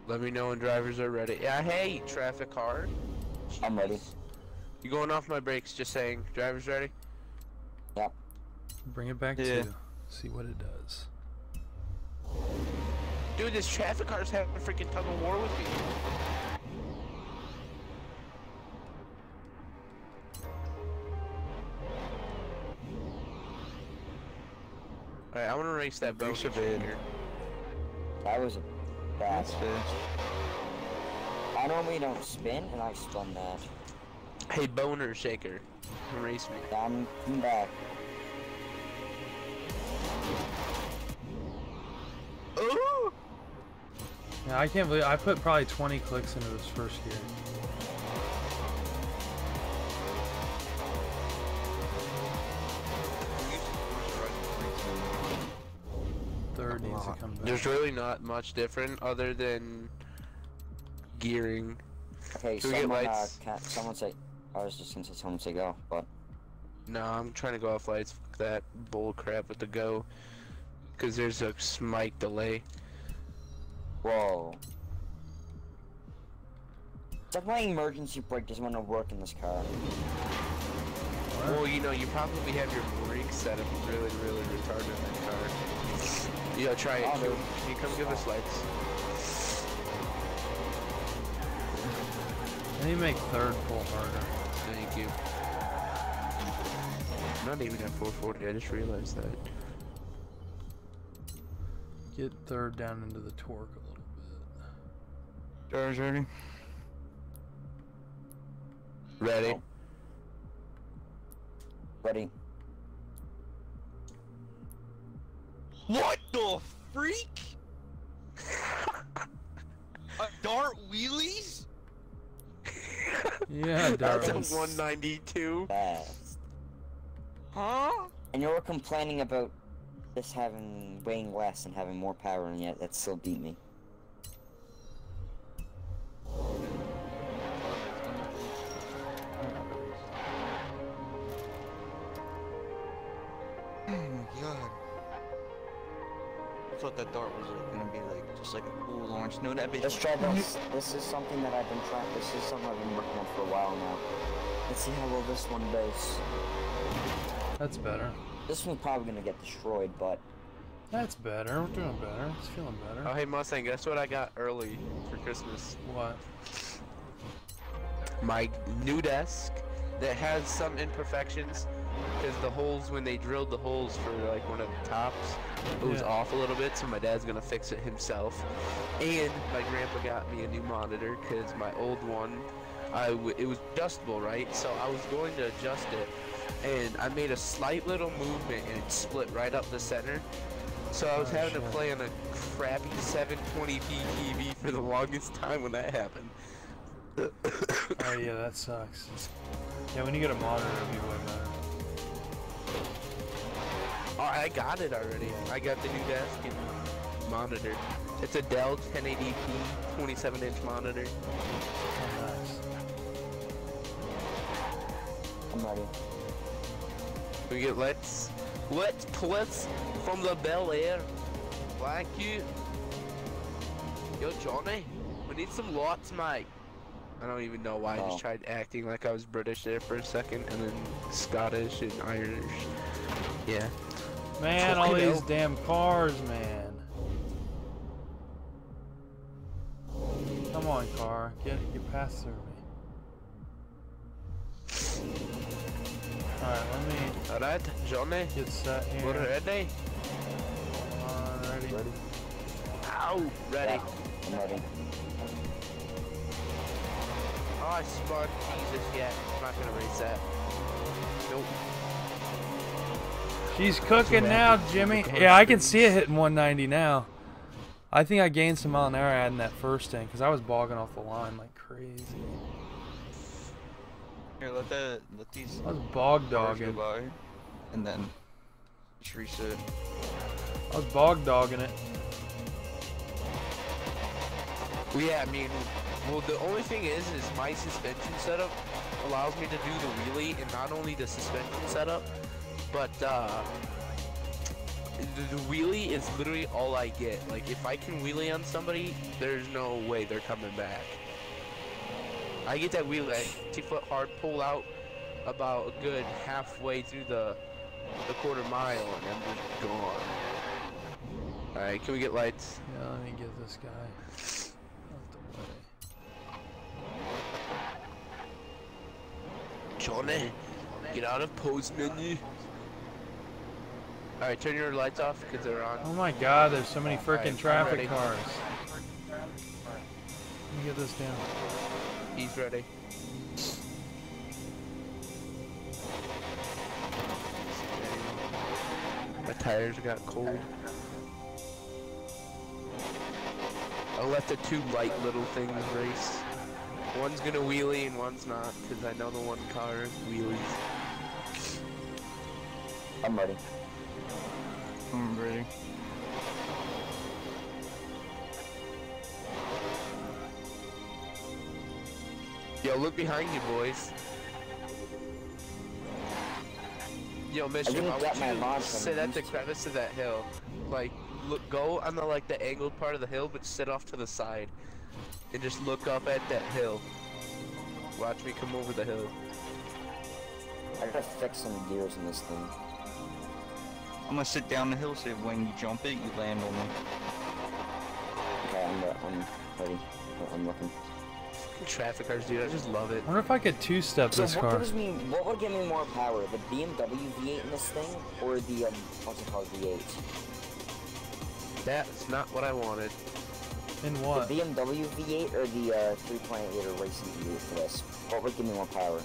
Let me know when drivers are ready. Yeah, hey, traffic car. I'm ready. You going off my brakes, just saying. Drivers ready? Yep. Bring it back Yeah. to. See what it does. Dude, this traffic car's having a freaking tug of war with me. Alright, I want to race that boat here. That was a bad That's one. fair. I normally don't spin, and I spun that. Hey, boner shaker. Race me. I'm coming back. Ooh! Yeah, I can't believe I put probably 20 clicks into this first gear. Third needs to come back. There's really not much different other than gearing. Okay, Do we get someone, lights? someone say. I was just gonna say someone say go, but No, I'm trying to go off lights. Fuck that bull crap with the go. Because there's a smite delay. whoa. It's like my emergency brake doesn't want to work in this car. Well, you know, you probably have your brake setup really, really retarded in that car. You gotta try it. Oh, dude. Can you come give us lights? I need to make third pull harder. Thank you. I'm not even at 440, I just realized that. Get third down into the torque a little bit. Drivers ready? Ready? Oh. Ready? What the freak? A Dart wheelies? Yeah, That's a Darwin. 192. Fast. Huh? And you were complaining about this having weighing less and having more power, and yet that still beat me. Oh my god. I thought that Dart was like, gonna be like just like a cool launch. No, that bitch. Let's try this. This is something that I've been trying. This is something I've been working on for a while now. Let's see how well this one does. That's better. This one's probably gonna get destroyed, but That's better. We're doing better. It's feeling better. Oh, hey Mustang, guess what I got early for Christmas? What? My new desk that has some imperfections because the holes, when they drilled the holes for like one of the tops, it was Yeah. off a little bit, so my dad's gonna fix it himself. And my grandpa got me a new monitor because my old one, it was adjustable, right? So I was going to adjust it, and I made a slight little movement and it split right up the center. So I was Oh, having to shit. play on a crappy 720p TV for the longest time when that happened. Oh yeah, that sucks. Yeah, when you get a monitor, it'll be way better. Oh, I got it already. I got the new desk and monitor. It's a Dell 1080p 27-inch monitor. Oh, nice. I'm ready. We get let's plus from the Bel Air. Thank you. Yo, Johnny, we need some lights, mate. I don't even know why. I Oh. just tried acting like I was British there for a second, and then Scottish and Irish. Yeah. Man, all Fucking these hell. damn cars, man. Come on, car. Get past through me. Alright, let me Alright, Johnny, get set here. we're ready. Ready? Ready? Ow, ready. Yeah, I'm ready. Oh, I spun. Jesus, yeah. I'm not gonna race that. Nope. She's cooking now, Jimmy. Yeah, I can see it hitting 190 now. I think I gained some mile an hour adding that first thing because I was bogging off the line like crazy. Here, let these I was bog cars go dogging. by, and then just reset. I was bog dogging it. Well, yeah, I mean, well, the only thing is my suspension setup allows me to do the wheelie, and not only the suspension setup, but the wheelie is literally all I get. Like, if I can wheelie on somebody, there's no way they're coming back. I get that wheelie, 50-foot hard pull out about a good halfway through the quarter mile, and I'm just gone. Alright, can we get lights? Yeah, let me get this guy. Johnny, get out of pose menu. Alright, turn your lights off because they're on. Oh my god, there's so many freaking Alright, traffic ready. cars. Let me get this down. He's ready. My tires got cold. I'll let the two light little things race. One's gonna wheelie and one's not, because I know the one car wheelies. I'm ready. I'm ready. Yo, look behind you, boys. Yo, Mister, didn't I get want my you to launch sit when I at the used to. crevice of that hill. Like, look, go on the angled part of the hill, but sit off to the side, and just look up at that hill. Watch me come over the hill. I gotta fix some gears in this thing. I'm gonna sit down the hill so when you jump it, you land on me. Okay, I'm ready. I'm looking. Traffic cars, dude, I just love it. I wonder if I could two-step So this what car. what would give me more power, the BMW V8 in this thing, or the what's it called, V8? That's not what I wanted. In what? The BMW V8 or the 3.8 liter racing V8 for this? What would give me more power?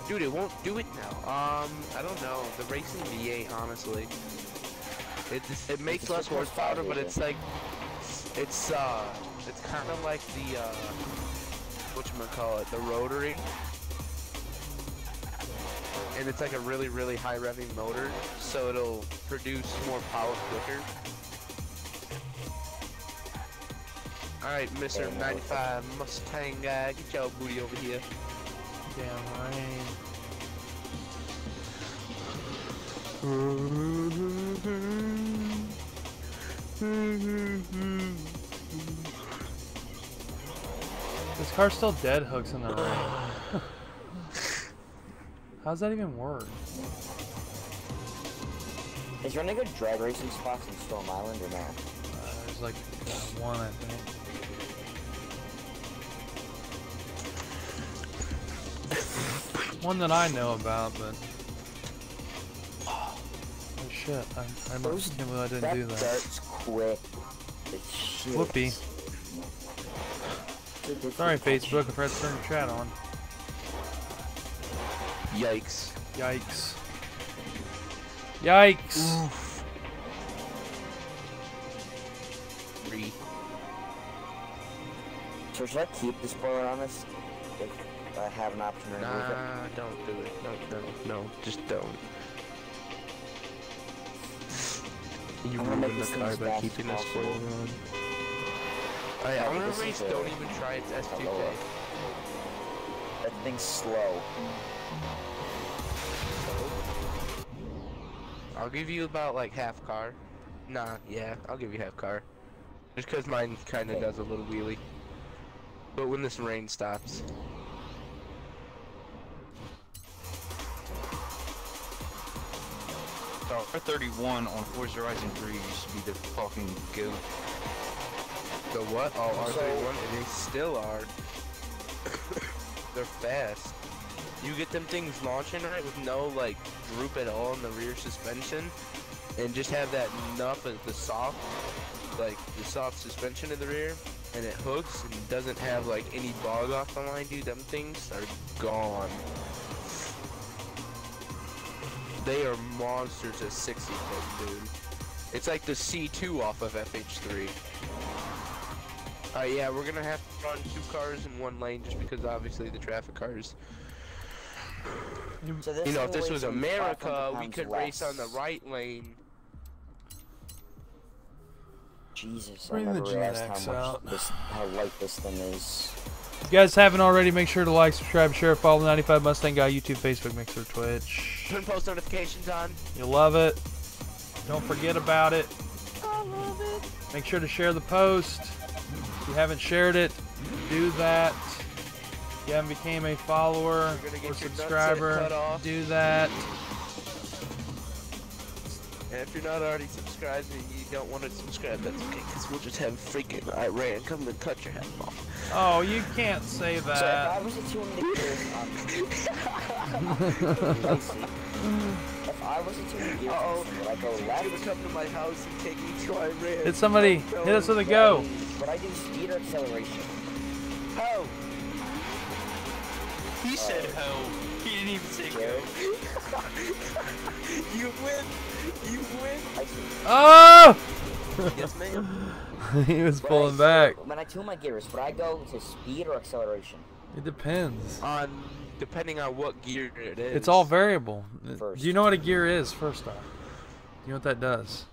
Dude, it won't do it now. I don't know. The racing V8, honestly. It makes less horsepower, but it's like, it's kind of like the, whatchamacallit, the rotary. And it's like a really, really high revving motor, so it'll produce more power quicker. Alright, Mr. 95 Mustang guy, get your booty over here. Damn rain. This car's still dead hooks in the rain. How's that even work? Is there any good drag racing spots in Storm Island or no? There's like one, I think. One that I know about, but oh shit! I can't believe I didn't do that. That's quick. It's shit. Whoopee. Sorry, Facebook, I forgot to turn the chat on. Yikes. Yikes. Yikes. Oof. 3. So should I keep the spoiler on this? If I have an option to remove it? Nah, don't do it. No, just don't. You I'm gonna make ruined this the thing car as by fast keeping as this spoiler possible. on. Alright, I'm gonna This is race a- Don't Even Try It's S2K. That thing's slow. I'll give you about like half car. Nah, yeah, I'll give you half car. Just cause mine kinda does a little wheelie. But when this rain stops. R31 on Forza Horizon 3 used to be the fucking goat. The what? Oh, R31, and they still are. They're fast. You get them things launching right with no like droop at all in the rear suspension, and just have that enough of the soft suspension in the rear, and it hooks and doesn't have like any bog off the line, dude. Them things are gone. They are monsters at 60 foot, dude. It's like the C2 off of FH3. Yeah, we're gonna have to run 2 cars in 1 lane just because obviously the traffic cars. So this You know, thing if this weighs was only America, 500 we pounds could race on the less. right lane. Jesus, I Bring the never realized GNX how much out. how light this thing is. If you guys haven't already, make sure to like, subscribe, share, follow the 95 Mustang Guy, YouTube, Facebook, Mixer, Twitch. Turn post notifications on. You'll love it. Don't forget about it. I love it. Make sure to share the post. If you haven't shared it, do that. If you haven't became a follower You're gonna get or your nutsack subscriber, cut off. do that. And if you're not already subscribed and you don't want to subscribe, that's okay, because we'll just have freaking Iran come and cut your head off. Oh, you can't say So if I that. was a 200 gears, if I was a 200 gears, would I go You're left? gonna come to my house and take me to Iran. Hit somebody. Hit us with a go. Would I do speed or acceleration? How? He said ho. He didn't even say go. Jared? You win. You win. Oh! Yes, ma'am. He was Would pulling I- back. When I tune my gears, would I go to speed or acceleration? It depends. Depending on what gear it is. It's all variable. First. Do you know what a gear is, first off? You know what that does?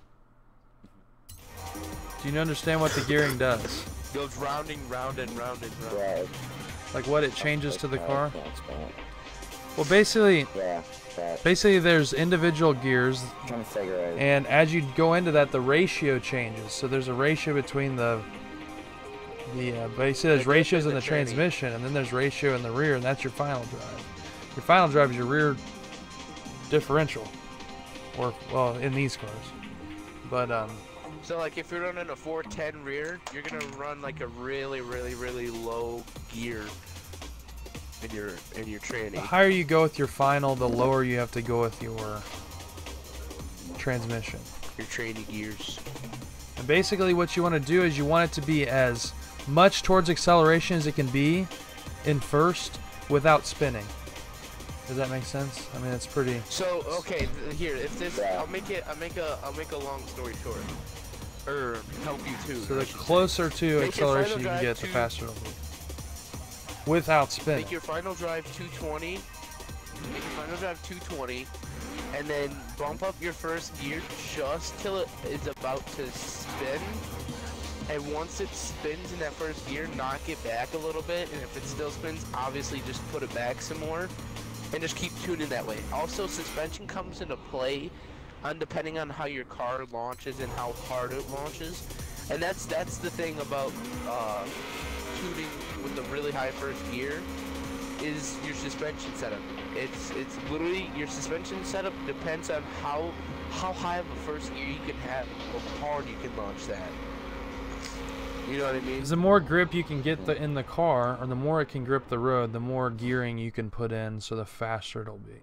Do you understand what the gearing does? Goes rounding, round and round and round. Right. Like what it changes to the car? Yeah, explain it. Well, basically, Yeah, that. there's individual gears, I'm trying to figure out. and as you go into that, the ratio changes. So there's a ratio between basically there's ratios in the transmission, and then there's ratio in the rear, and that's your final drive. Your final drive is your rear differential, or well, in these cars. But So like if you're running a 410 rear, you're gonna run like a really, really, really low gear in your tranny. the higher you go with your final, the lower you have to go with your transmission. Your tranny gears. And basically what you want to do is you want it to be as much towards acceleration as it can be in first without spinning. Does that make sense? I mean, it's pretty. So okay, here if this, I'll make a long story short, or help you too. So I the should say. closer to Make your acceleration final you can drive get, the to- faster it'll be. Without spinning. Make your final drive 220. Make your final drive 220, and then bump up your first gear just till it is about to spin. And once it spins in that first gear, knock it back a little bit, and if it still spins, obviously just put it back some more, and just keep tuning that way. Also, suspension comes into play on depending on how your car launches and how hard it launches, and that's the thing about tuning with the really high first gear is your suspension setup. It's literally your suspension setup depends on how high of a first gear you can have, or how hard you can launch that. You know what I mean? The more grip you can get in the car, or the more it can grip the road, the more gearing you can put in, so the faster it'll be.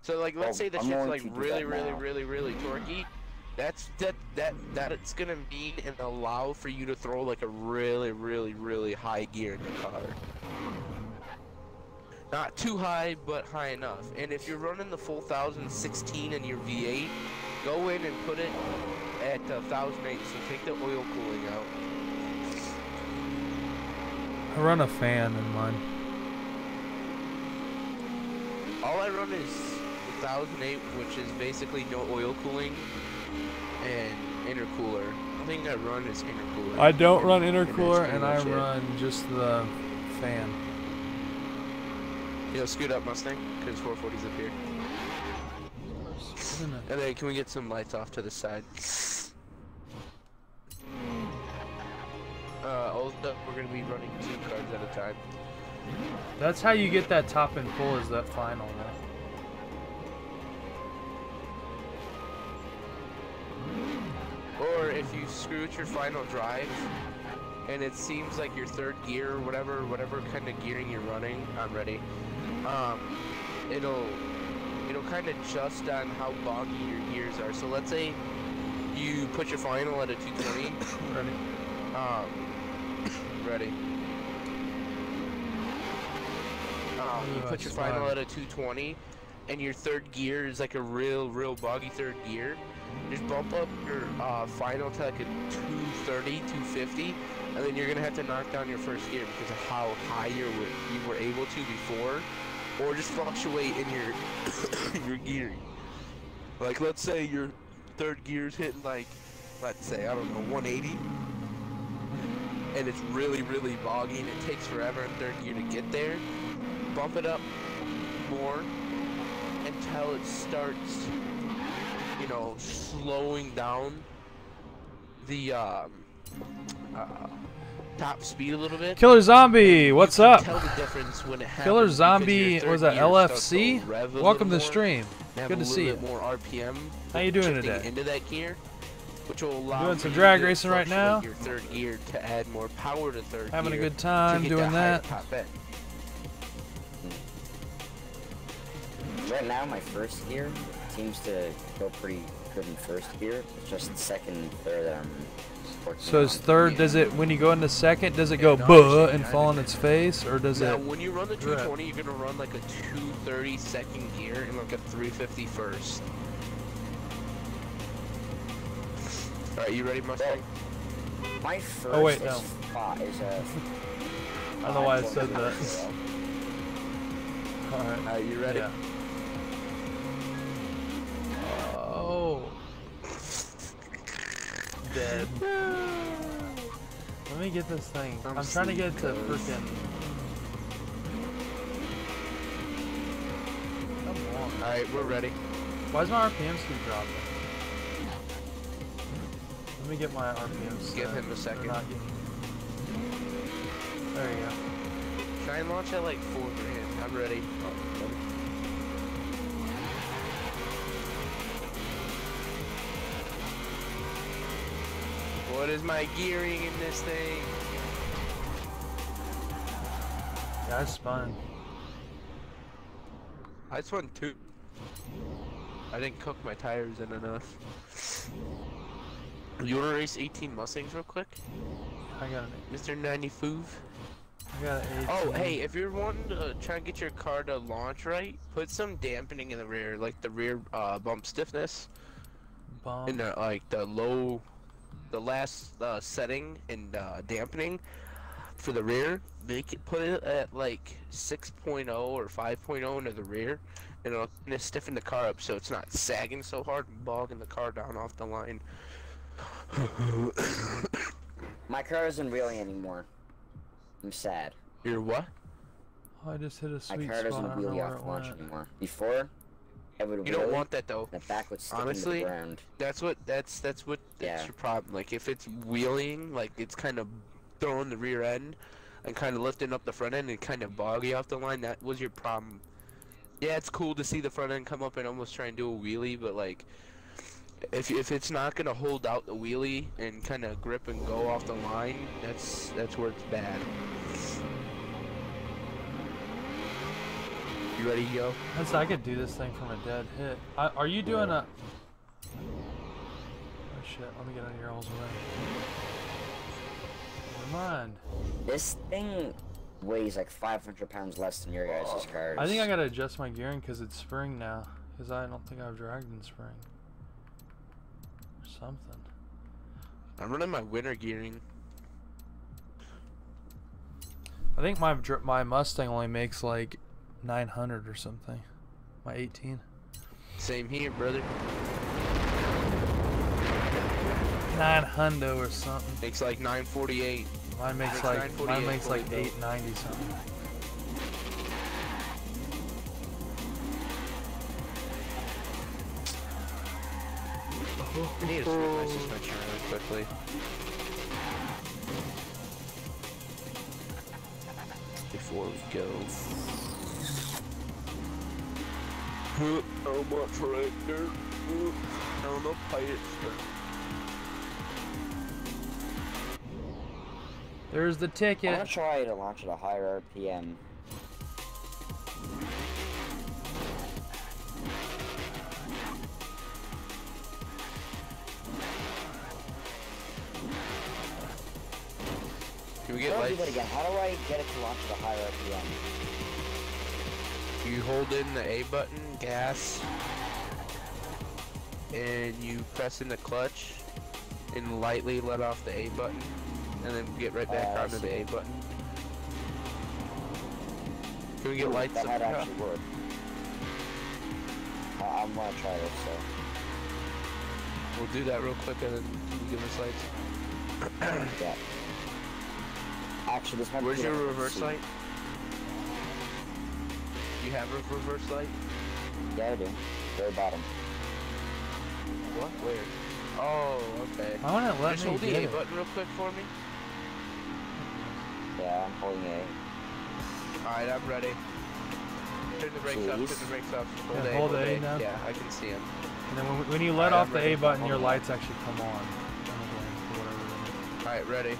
So like, let's say the I'm shit's going like to do really, that really, now. really, really torquey. That it's gonna mean and allow for you to throw like a really, really, really high gear in your car. Not too high, but high enough. And if you're running the full 1016 in your V8, go in and put it at 1008. So take the oil cooling out. I run a fan in mine. All I run is 1008, which is basically no oil cooling and intercooler. The thing I run is intercooler. I don't run And that's intercooler, pretty and I much it. run just the fan. You know, scoot up, Mustang, because 440's up here. Isn't it? And then can we get some lights off to the side? Also, we're gonna be running 2 cars at a time. That's how you get that top and full, is that final, right? Or if you screw with your final drive, and it seems like your third gear, or whatever kind of gearing you're running, I'm ready. It'll kind of adjust on how boggy your gears are. So let's say you put your final at a 220. Ready? Ready. You put your final at a 220, and your third gear is like a real boggy third gear. Just bump up your final to like a 230, 250, and then you're gonna have to knock down your first gear because of how high you were able to before, or just fluctuate in your your gearing. Like let's say your third gear's hitting like let's say, I don't know, 180. And it's really, really boggy and it takes forever in third gear to get there. Bump it up more until it starts, you know, slowing down the top speed a little bit. Killer Zombie, what's You can up? tell the difference when it happens Killer because Zombie, your third was that gear starts to LFC? rev a Welcome to little the more, stream. have Good a to little see you. bit more RPM. How you doing shifting today? Into that gear, which will allow Doing for some you drag to racing right now? fluctuate your third gear to add more power to third Having a gear good time to get doing higher that. top end. Right now, my first gear seems to go pretty good in first gear. It's just second and third that I'm working So is on. third, does it, when you go into second, does it go no, buh I and fall on its face, or does Now, it? when you run the drip? 220, you're gonna run like a 230 second gear and like a 350 first. All right, you ready, Mustang? My first Oh, wait, is, no. is a... I don't know why I said that. Alright. Are you ready? Yeah. Oh. Dead. Let me get this thing. I'm trying to get it to freaking. Come on. All right, we're ready. Why is my RPMs keep dropping? Let me get my RPMs. Give him a second. Not getting... There you go. Try and launch at like 4 grand. I'm ready. What is my gearing in this thing? Yeah, I spun. I spun 2. I didn't cook my tires in enough. You wanna race 18 Mustangs real quick? I got an. Mr. 95? I got an 18. Oh, hey, if you're wanting to try and get your car to launch right, put some dampening in the rear, like the rear bump stiffness. Bump. In the, like the low, the last setting in dampening for the rear. Make it, put it at like 6.0 or 5.0 into the rear, and it'll kinda stiffen the car up so it's not sagging so hard and bogging the car down off the line. My car isn't wheeling anymore. I'm sad. You're what? Oh, I just hit a My sweet car spot. doesn't I don't know wheelie where off it launch went. anymore. Before, it would You wheelie, don't want that though. and the back would stick Honestly, into the ground. that's Yeah. your problem. Like if it's wheeling, like it's kind of throwing the rear end and kind of lifting up the front end and kind of boggy off the line. That was your problem. Yeah, it's cool to see the front end come up and almost try and do a wheelie, but like if it's not gonna hold out the wheelie and kind of grip and go off the line, that's where it's bad. You ready to go? I could do this thing from a dead hit. Are you doing a? Oh shit! Let me get out of here all the way. Never mind. This thing weighs like 500 pounds less than your guys' cars. I think I gotta adjust my gearing because it's spring now. Because I don't think I've dragged in spring. Or something. I'm running my winter gearing. I think my Mustang only makes like 900 or something. My 18. Same here, brother. 900 or something. Makes like 948. Mine makes Makes like 948, 890 something. I need to switch my suspension really quickly. Before we go. How much right there? I don't know, pirates. There's the I'm ticket. gonna try to launch at a higher RPM. Can we get I'll do lights? that again. How do I get it to launch at a higher RPM? You hold in the A button, gas, and you press in the clutch and lightly let off the A button, and then get right back onto the A button. Can we get lights That up might top? actually work. I'm gonna try this, so. We'll do that real quick and then you give us lights. Yeah. Actually, this might Where's be your a- reverse light? You have a reverse light? Yeah, I do. Very bottom. What? Where? Oh, okay. I want to let Just me hold the get A it. button real quick for me. Yeah, I'm holding A. Alright, I'm ready. Turn the brakes up, turn Jeez. the brakes up. Yeah, hold A now. Yeah, I can see him. And then when you let Alright, off I'm the ready. A button, your Hold on. lights actually come on. Or whatever. Alright, ready.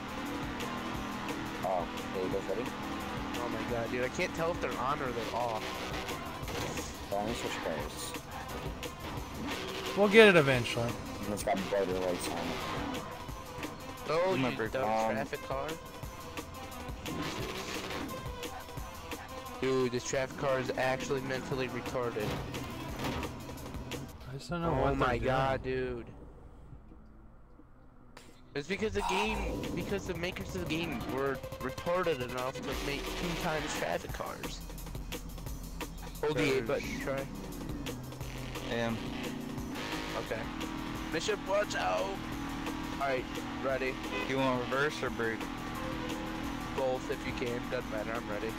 Oh, there you go, ready? Oh my god, dude, I can't tell if they're on or they're off. So let me switch cars. We'll get it eventually. And it's got brighter lights on it. Oh, you Remember, dumb traffic car. Dude, this traffic car is actually mentally retarded. I just don't know Oh what my they're doing. god, dude. It's because because the makers of the game were retarded enough to make 2 times traffic cars. Hold the A button, try. Am. Okay. Bishop, watch out! Alright, ready. You want reverse or brake? Both if you can, doesn't matter, I'm ready.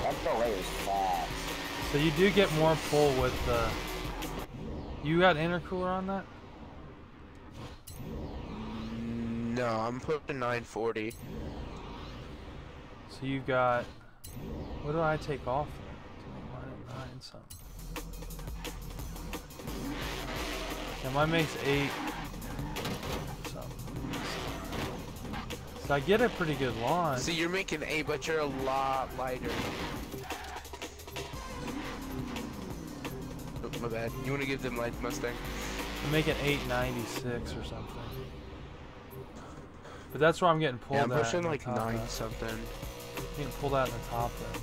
That delay is fast. So you do get more pull with the... You got intercooler on that? No, I'm putting 940. So you got... What do I take off? To make mine at 9 something. Yeah, mine makes 8 something. So I get a pretty good launch. So you're making A, but you're a lot lighter. Oh, my bad. You want to give them light Mustang? I make it 896 or something. But that's where I'm getting pulled Yeah, I'm at pushing in the like top 9 at. something. Getting pulled out in the top then.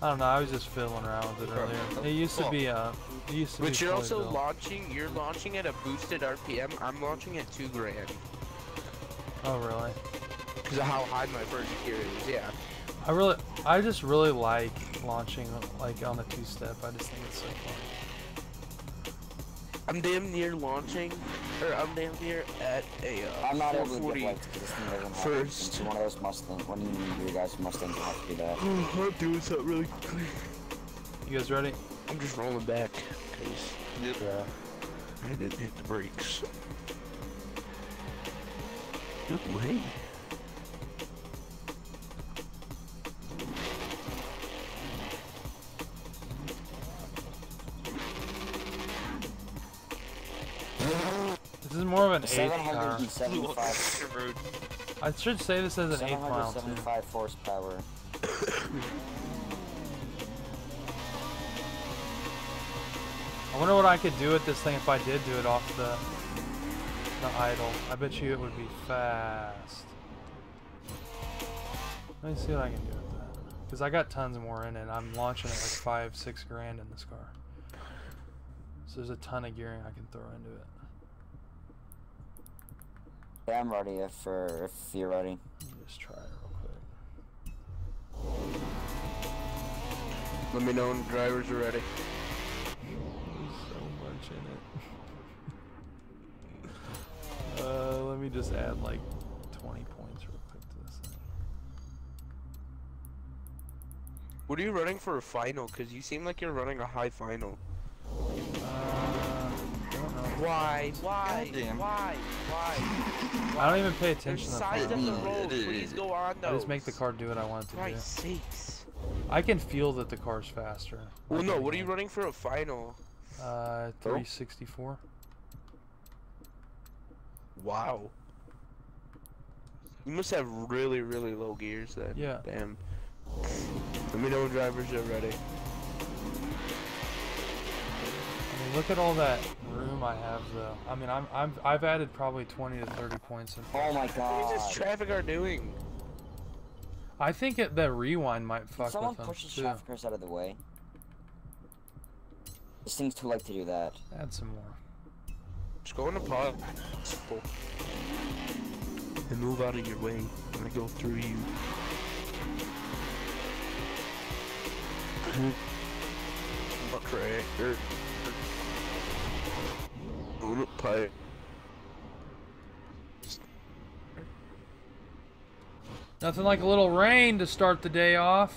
I don't know, I was just fiddling around with it earlier. It used to be But you're fully also built. you're launching at a boosted RPM. I'm launching at 2 grand. Oh really? Because of how high my first gear is, yeah. I just really like launching like on the 2-step. I just think it's so fun. I'm damn near launching, or I'm damn near at a I'm not able to 440 get lights because this thing doesn't have first. It's one of those Mustangs. When you your guys Mustangs will have to do that. I'm doing something really quickly. You guys ready? I'm just rolling back, because Yep. I didn't hit the brakes. Good way. This is more of an 8th car. 775. I should say this as an 8th mile too. 775 horsepower. I wonder what I could do with this thing if I did do it off the idle. I bet you it would be fast. Let me see what I can do with that. Because I got tons more in it. I'm launching it like 5-6 grand in this car. So there's a ton of gearing I can throw into it. Yeah, I'm ready if you're ready. Let me just try it real quick. Let me know when drivers are ready. There's so much in it. Let me just add like 20 points real quick to this thing. What are you running for a final? Because you seem like you're running a high final. I don't know. Why? Goddamn. Why? I don't even pay There's attention to the sides front. of the road. Please go on those. I just make the car do what I want it to do. Christ's sakes. I can feel that the car's faster. Well, Like no. I What are you can. running for a final? 364. Wow. You must have really, really low gears then. Yeah. Damn. Let me know when drivers are ready. I mean, look at all that room I have, though. I mean, I've added probably 20 to 30 points in. Oh my What god. is this traffic are doing? I think the rewind might fuck Someone with them push the too. traffic cars out of the way. This thing's too late to do that. Add some more. Just go in the pod. and move out of your way when I go through you. Tractor. Pipe. Nothing like a little rain to start the day off.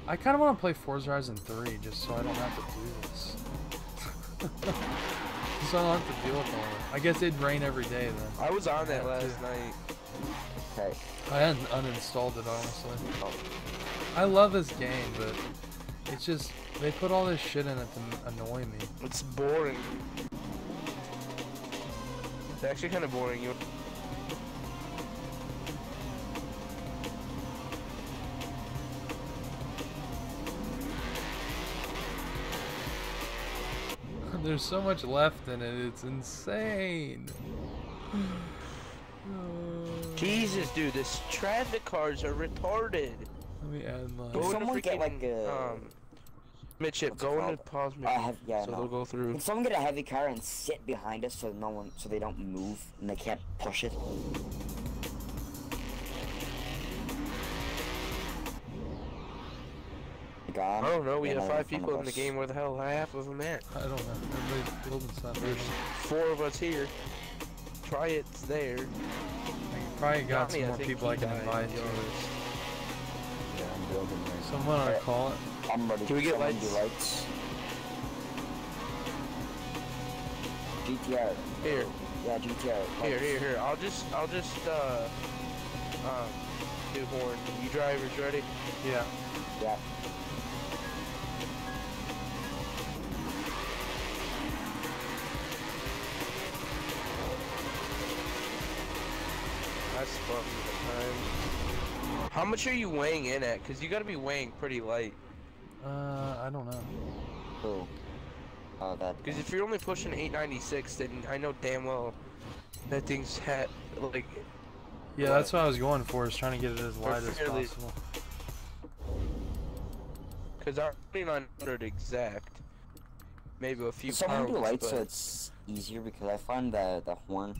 I kind of want to play Forza Horizon 3 just so I don't have to do this. So I don't have to deal with all that. I guess it'd rain every day then. I was on that last night. Okay. I hadn't uninstalled it honestly. I love this game, but it's just they put all this shit in it to annoy me. It's boring. It's actually kind of boring. There's so much left in it, it's insane. Jesus, dude, this traffic cars are retarded. Let me add mine. Can someone get like a midship, go into pause me. Yeah, so no. they'll go through. Can someone get a heavy car and sit behind us so so they don't move and they can't push it? I don't know, we have 5 people in the game, where the hell are half of them at? I don't know, everybody's building stuff. There's 4 of us here. Try it's there. You probably got some more people I can invite. Yeah, I'm building right. Someone ought to call it. I'm ready. Can we get Someone lights? do lights? GTR. Here. Yeah, GTR. Here. I'll just do horn. You drivers ready? Yeah. Yeah. That's fun time. How much are you weighing in at? Cause you gotta be weighing pretty light. I don't know. Cool. Oh, that. Cause if you're only pushing 896, then I know damn well that thing's had like. Yeah, that's what I was going for, is trying to get it as light as fairly- possible. Cause I'm 2900 exact. Maybe a few Can someone pounds. do lights so but it's easier, because I find that the horn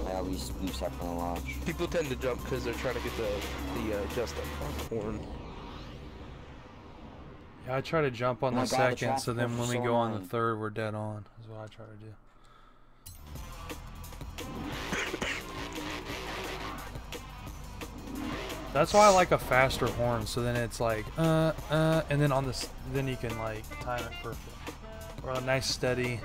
I always use that from the launch. people tend to jump because they're trying to get the just up on the horn. Yeah, I try to jump on Oh my the God, the second, so traffic then was when we so go on the annoying. third, we're dead on, is what I try to do. That's why I like a faster horn, so then it's like, and then on this, then you can like time it perfect. Or a nice steady.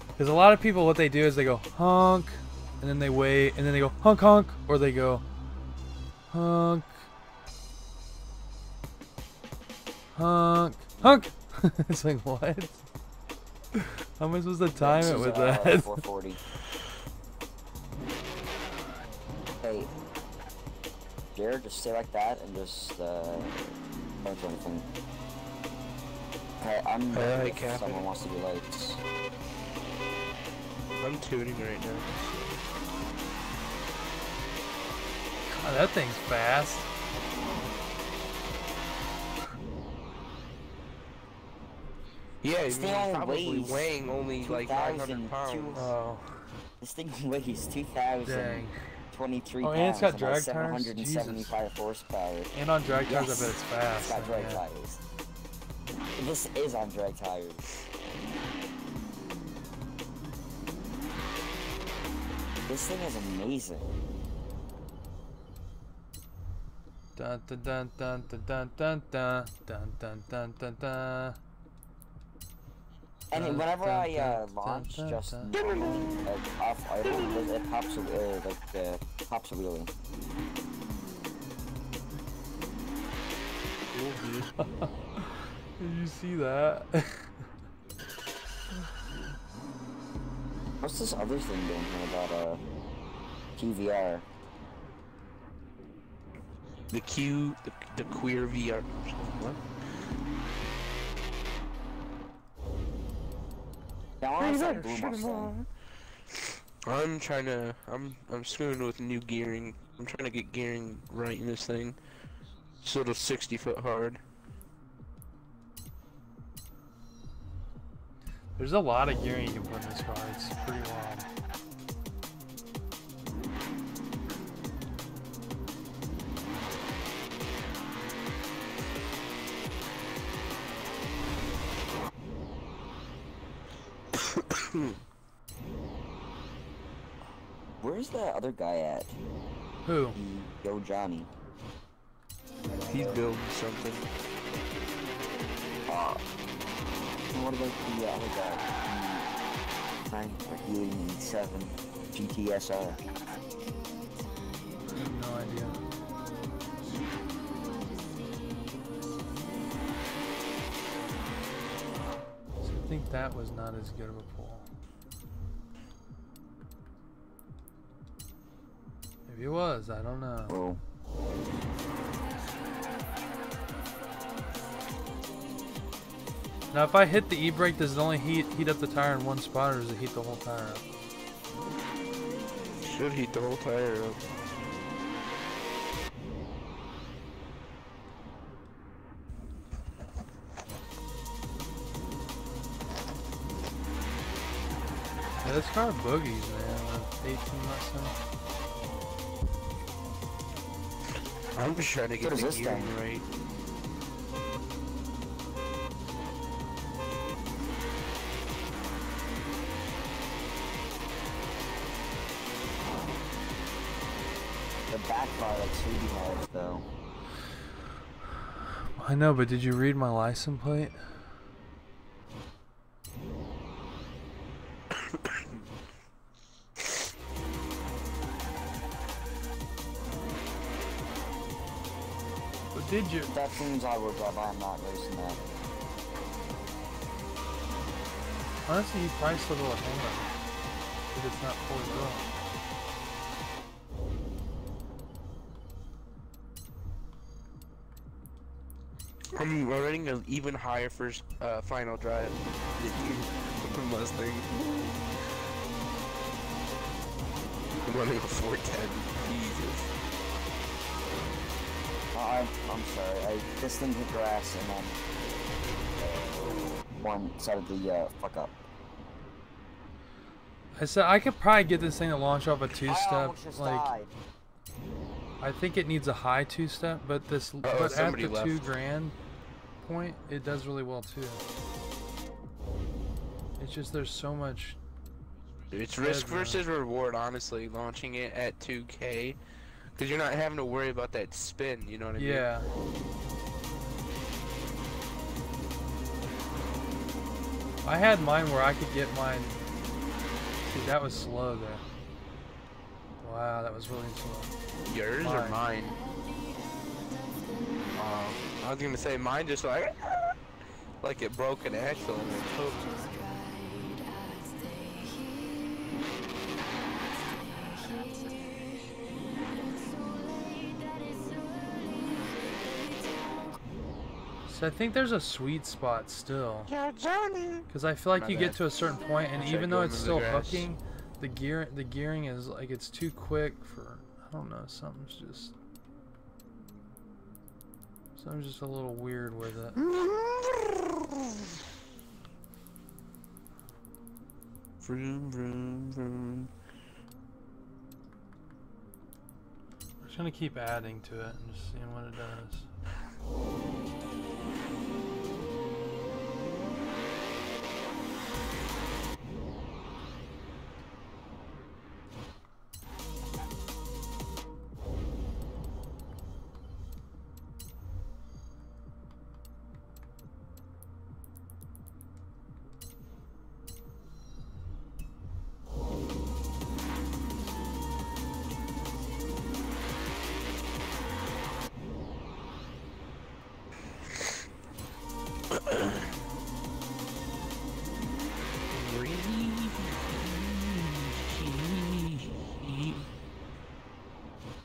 Because a lot of people, what they do is they go honk, and then they wait, and then they go honk honk, or they go honk, honk, honk. It's like, what? How am I supposed to time it with that? 440. Hey, Jared, just stay like that and just don't do anything. Okay, I'm ready if Captain. someone wants to do lights. I'm tuning right now. God, that thing's fast. Yeah, This thing you're only probably weighs weighing only like 900 pounds. 2,002. Oh, This thing weighs 2,023 dang. pounds. Oh, and it's got and drag has tires? 775 horsepower. And on drag tires, Yes, I bet it's fast. It's got drag yeah. tires. This is on drag tires. This thing is amazing. Dun dun dun dun dun dun dun dun dun dun dun dun. And Dun, whenever dun, I dun, launch, dun, just dun. off idle, it pops a pops a wheelie. Did you see that? What's this other thing doing here about TVR? The queer VR. What? Yeah, I want that blue Mustang. I'm screwing with new gearing. I'm trying to get gearing right in this thing. So it'll 60 foot hard. There's a lot of gearing you can put in this car. It's pretty wild. Where's that other guy at? Who? Yo, Johnny. He's building something. What about the other guy? 987 GTSR. I have no idea. So I think that was not as good of a pull. Maybe it was, I don't know. Oh. Now if I hit the e-brake, does it only heat up the tire in one spot, or does it heat the whole tire up? Should heat the whole tire up. Yeah, this car boogies, man, with 18 Mustang. I'm just trying to get What is the this gearing thing? right. The backfire like Subi has, though. I know, but did you read my license plate? But did you? That seems I will drive. I'm not racing that. Honestly, you probably still go with Hammer if it's not fully built. I'm running an even higher first final drive than you with the Mustang. I'm running a 410. Jesus. I'm sorry. This thing hit grass and then one side of the fuck up. I said I could probably get this thing to launch off a I two-step. almost just died. I think it needs a high two-step, but this, but at somebody the left. $2,000 point, it does really well too. It's just there's so much. It's risk versus reward, honestly, launching it at 2K. Because you're not having to worry about that spin, you know what I mean? Yeah. I had mine where I could get mine. See, that was slow there. Wow, that was really slow. Yours or mine? I was gonna say mine just like it broke an axle and it took. So I think there's a sweet spot still. Yeah, Johnny. Because I feel like My you bad. get to a certain point, and Should I even go though into it's the still grass? hooking, the gearing is like it's too quick for, I don't know, something's just a little weird with it. Vroom, vroom, vroom. I'm just gonna keep adding to it and just seeing what it does.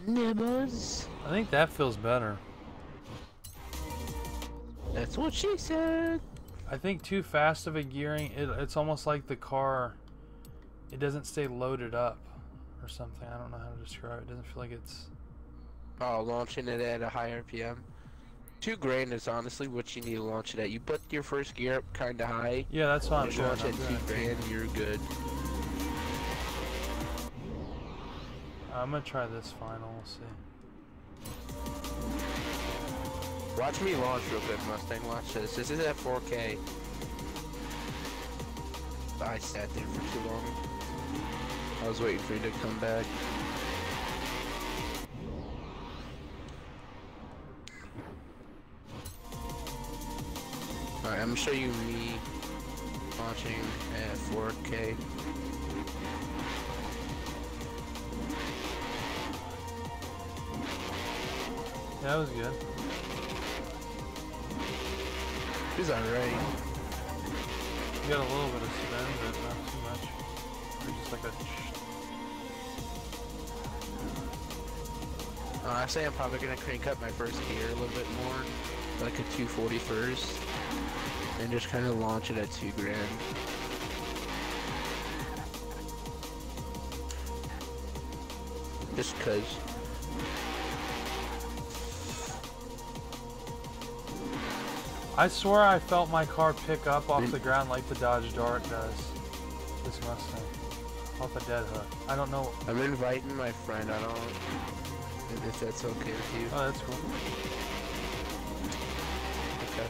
Nibbles. I think that feels better. That's what she said. I think too fast of a gearing, it's almost like the car, it doesn't stay loaded up or something. I don't know how to describe it. It doesn't feel like it's... Oh, launching it at a high RPM. $2,000 is honestly what you need to launch it at. You put your first gear up kind of high. Yeah, that's what I'm Just doing. launch at $2,000, you're good. I'm gonna try this final, we'll see. Watch me launch real quick, Mustang. Watch this. This is at 4K. I sat there for too long. I was waiting for you to come back. Alright, I'm gonna show you me watching at 4K. Yeah, that was good. It was alright. You got a little bit of spin, but not too much. Or just like a... I say I'm probably gonna crank up my first gear a little bit more, like a 240 first, and just kind of launch it at 2 grand. Just cause. I swear I felt my car pick up off the ground like the Dodge Dart does. This Mustang. Off a dead hook. I don't know. I'm inviting my friend, I don't... If that's okay with you. Oh, that's cool. Okay.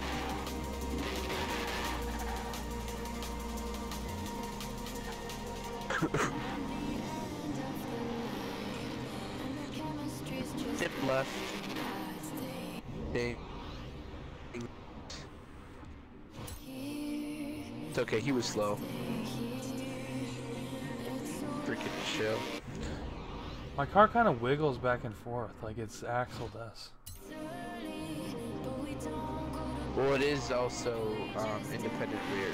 Tip left. Ding. It's okay, he was slow. Freaking chill. My car kind of wiggles back and forth like its axle does. Well, it is also independent rear.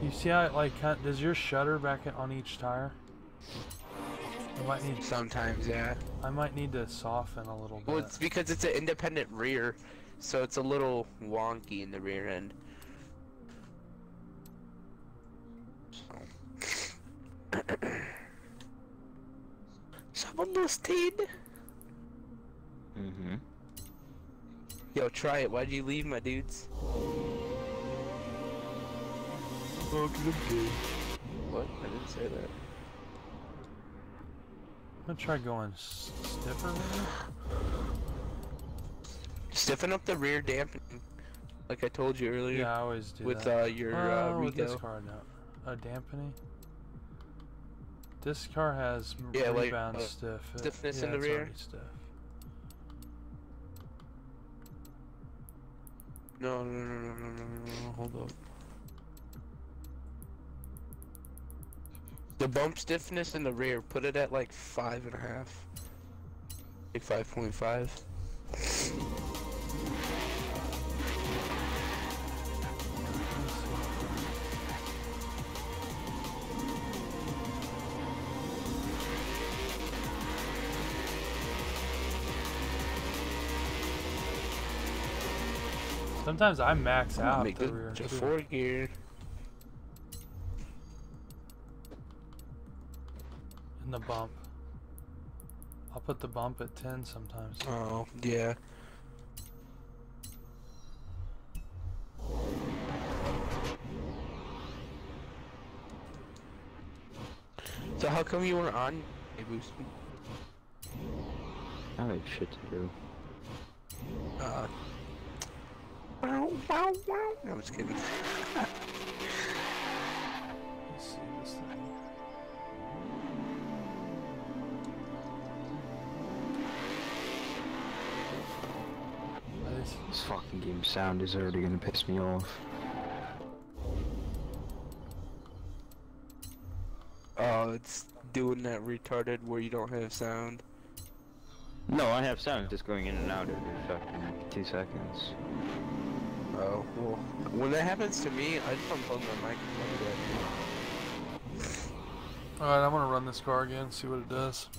You see how it like does your shutter back on each tire? I might need. Sometimes, yeah. I might need to soften a little bit. Well, it's because it's an independent rear, so it's a little wonky in the rear end. Someone Mustang? Mm-hmm. Yo, try it. Why'd you leave, my dudes? Oh, good. What? I didn't say that. I'm gonna try going stiffer maybe? Stiffen up the rear dampening, like I told you earlier. Yeah, I always do with that. Your with this Rico. car now. Dampening? This car has Yeah, rebound like, stiffness yeah, in the it's rear. already stiff. No, hold up. The bump stiffness in the rear, put it at like 5.5. Like 5.5. Sometimes I max out Make the it rear to too. 4 gear. In the bump. I'll put the bump at 10 sometimes. Oh, yeah. So how come you weren't on a boost? I have shit to do. Wow, wow, wow. No, I'm just kidding. Let's see this thing. This fucking game sound is already gonna piss me off. Oh, it's doing that retarded where you don't have sound. No, I have sound just going in and out every fucking 2 seconds. Oh, well, when that happens to me, I just unplug my mic and Alright, I'm gonna run this car again, see what it does.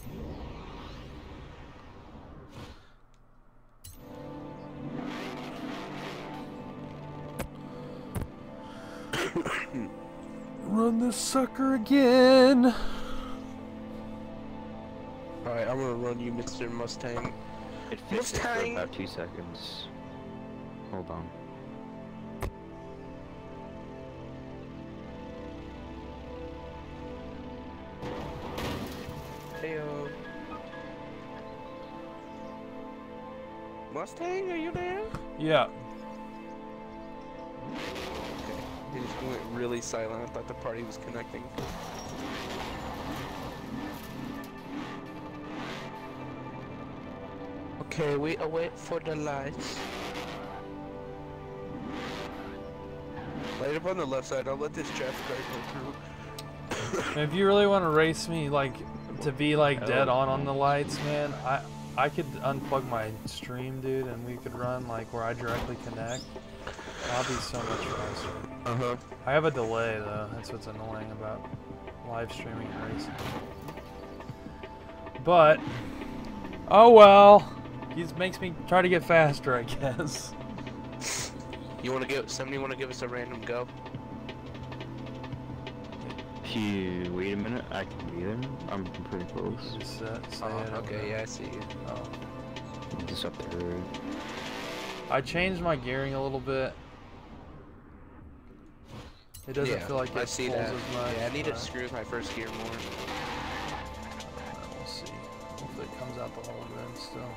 Run this sucker again! Alright, I'm gonna run you, Mr. Mustang. It fixed it for Mustang! about 2 seconds. Hold on. Heyo. Mustang, are you there? Yeah. It just went really silent. I thought the party was connecting. Okay, we await for the lights. Light up on the left side. I'll let this traffic car go through. If you really want to race me, like, to be like dead on the lights, man, I could unplug my stream, dude, and we could run like where I directly connect. I'll be so much faster. I have a delay though. That's what's annoying about live streaming and racing. But oh well, he makes me try to get faster, I guess. You want to give somebody want to give us a random go? If you wait a minute, I can be there. I'm pretty close. Just say it. Okay, yeah, I see you. I'm just up there. I changed my gearing a little bit. It doesn't feel like it I see pulls that. as much. Yeah, I need to screw my first gear more. We'll see. Hopefully it comes out the hole then still.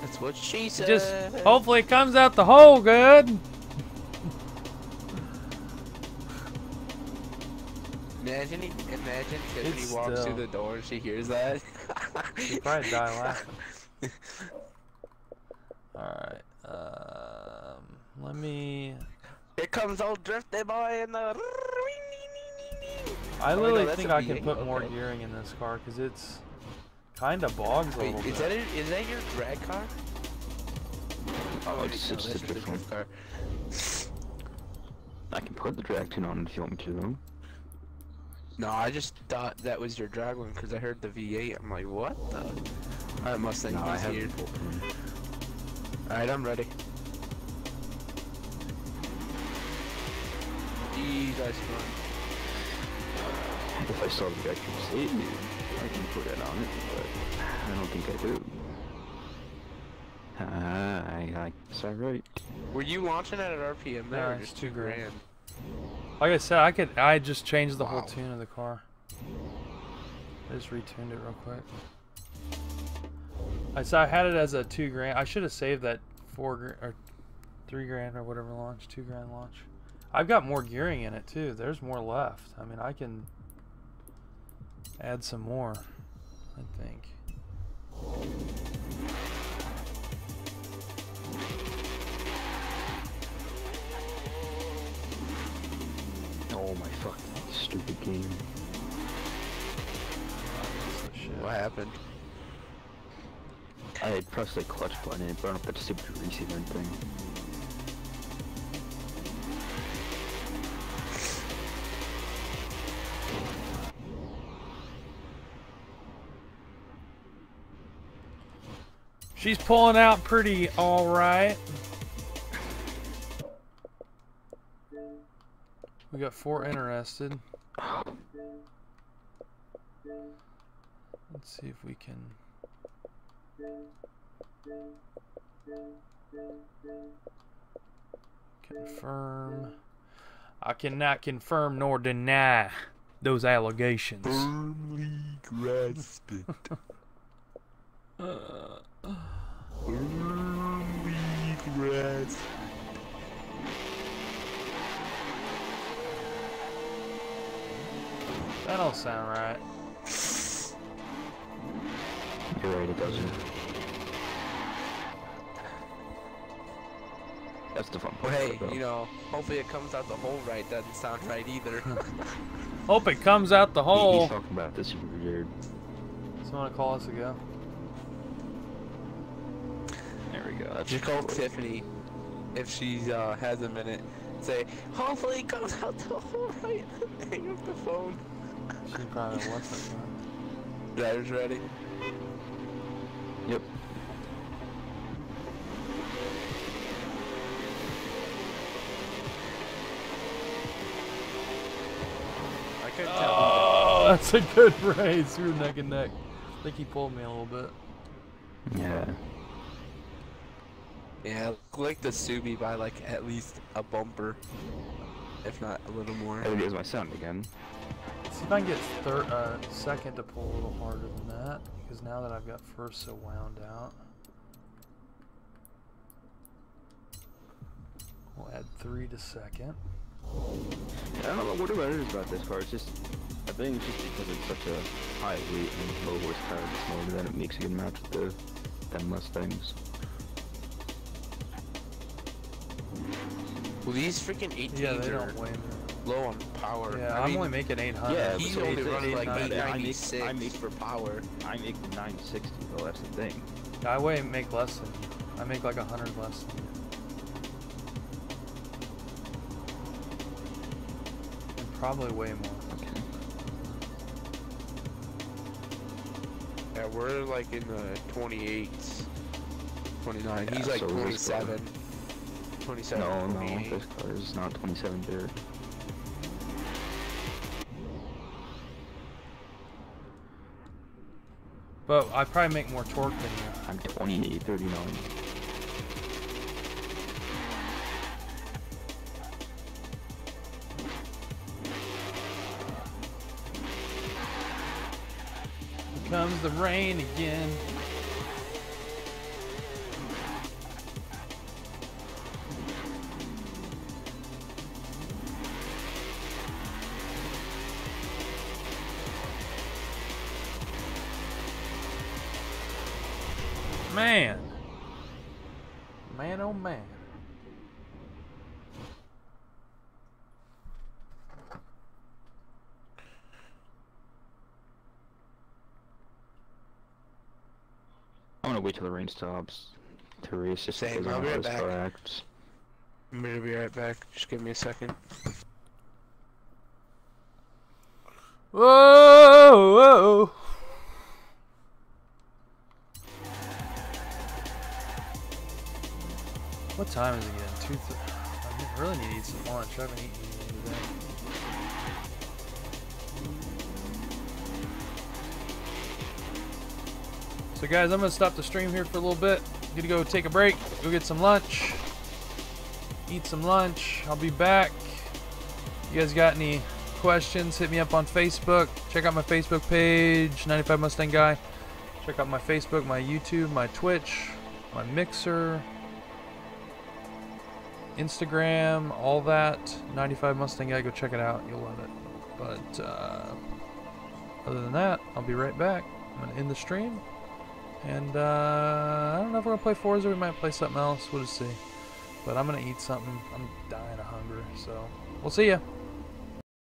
That's what she said. Just hopefully it comes out the hole good. Imagine Tiffany walks through the door and she hears that. She'd probably die laughing. Alright, let me... Here comes old drifty boy in the... I literally think I can put more gearing in this car because it's kind of bogs a little bit. Is that your drag car? Oh, it's just a drift car. I can put the drag tune on if you want me to, though. No, I just thought that was your drag one because I heard the V8. I'm like, what the? Alright, Mustang, No, I he's here. haven't. Alright, I'm ready. You guys run. If I saw the actual state, I can put it on it, but I don't think I do. I guess I'm right. Were you launching at an RPM there? Yeah, Or it's just 2 grand. 2 grand? Like I said, I just changed the whole tune of the car. I just retuned it real quick. I had it as a 2 grand. I should have saved that 4 grand or 3 grand or whatever launch, 2 grand launch. I've got more gearing in it too. There's more left. I mean, I can add some more, I think. Oh my fucking stupid game. What happened? I had pressed the clutch button and it burned up that stupid receiver thing. She's pulling out pretty alright. We got 4 interested. Let's see if we can... confirm. I cannot confirm nor deny those allegations. Firmly grasp it. Firmly grasp. That don't sound right. You're right, it doesn't. That's the fun part. Well, hey, you know, hopefully it comes out the hole right. Doesn't sound right either. Hope it comes out the hole. He's talking about this super weird. Someone call us a go. There we go. That's Just call Tiffany if she has a minute. Say, hopefully it comes out the hole right. Hang up the phone. She probably wants that one. Driver's ready. Yep. I couldn't tell. Oh, that's a good race. We were neck and neck. I think he pulled me a little bit. Yeah. Yeah, like the Subi by like at least a bumper, if not a little more. There goes my sound again. See if I can get second to pull a little harder than that, because now that I've got first so wound out. 3 to second. I don't know what it is about this car. It's just, I think it's just because it's such a high weight and low horsepower this motor that it makes a good match with the Mustangs. Well, these freaking 18s Yeah, they are don't weigh low on power. Yeah, I I'm mean, only making 800. Yeah, he's but only it's running like 890. 896 I make for power. I make 960 though, that's the thing. I make less than you. I make like 100 less than you. And probably way more. Okay. Yeah, we're like in the 28s, 29. Yeah, He's like so is this car. 27. 27, No, 28. this car is not 27 dirt. But I probably make more torque than you. I'm 28, 39. Here comes the rain again. Man. Man, oh man. I'm gonna wait till the rain stops to race just Same, because I I'll know be how right this back. car acts. I'm gonna be right back. Just give me a second. Whoa, whoa. What time is it again? 2:30. I really need to eat some lunch. I haven't eaten anything today. So guys, I'm gonna stop the stream here for a little bit. Gonna go take a break, go get some lunch, eat some lunch. I'll be back. You guys got any questions, hit me up on Facebook. Check out my Facebook page, 95 Mustang Guy. Check out my Facebook, my YouTube, my Twitch, my Mixer, Instagram, all that. 95 Mustang Guy, go check it out. You'll love it. But other than that, I'll be right back. I'm gonna end the stream. And I don't know if we're gonna play Forza. We might play something else. We'll just see. But I'm gonna eat something. I'm dying of hunger. So we'll see ya.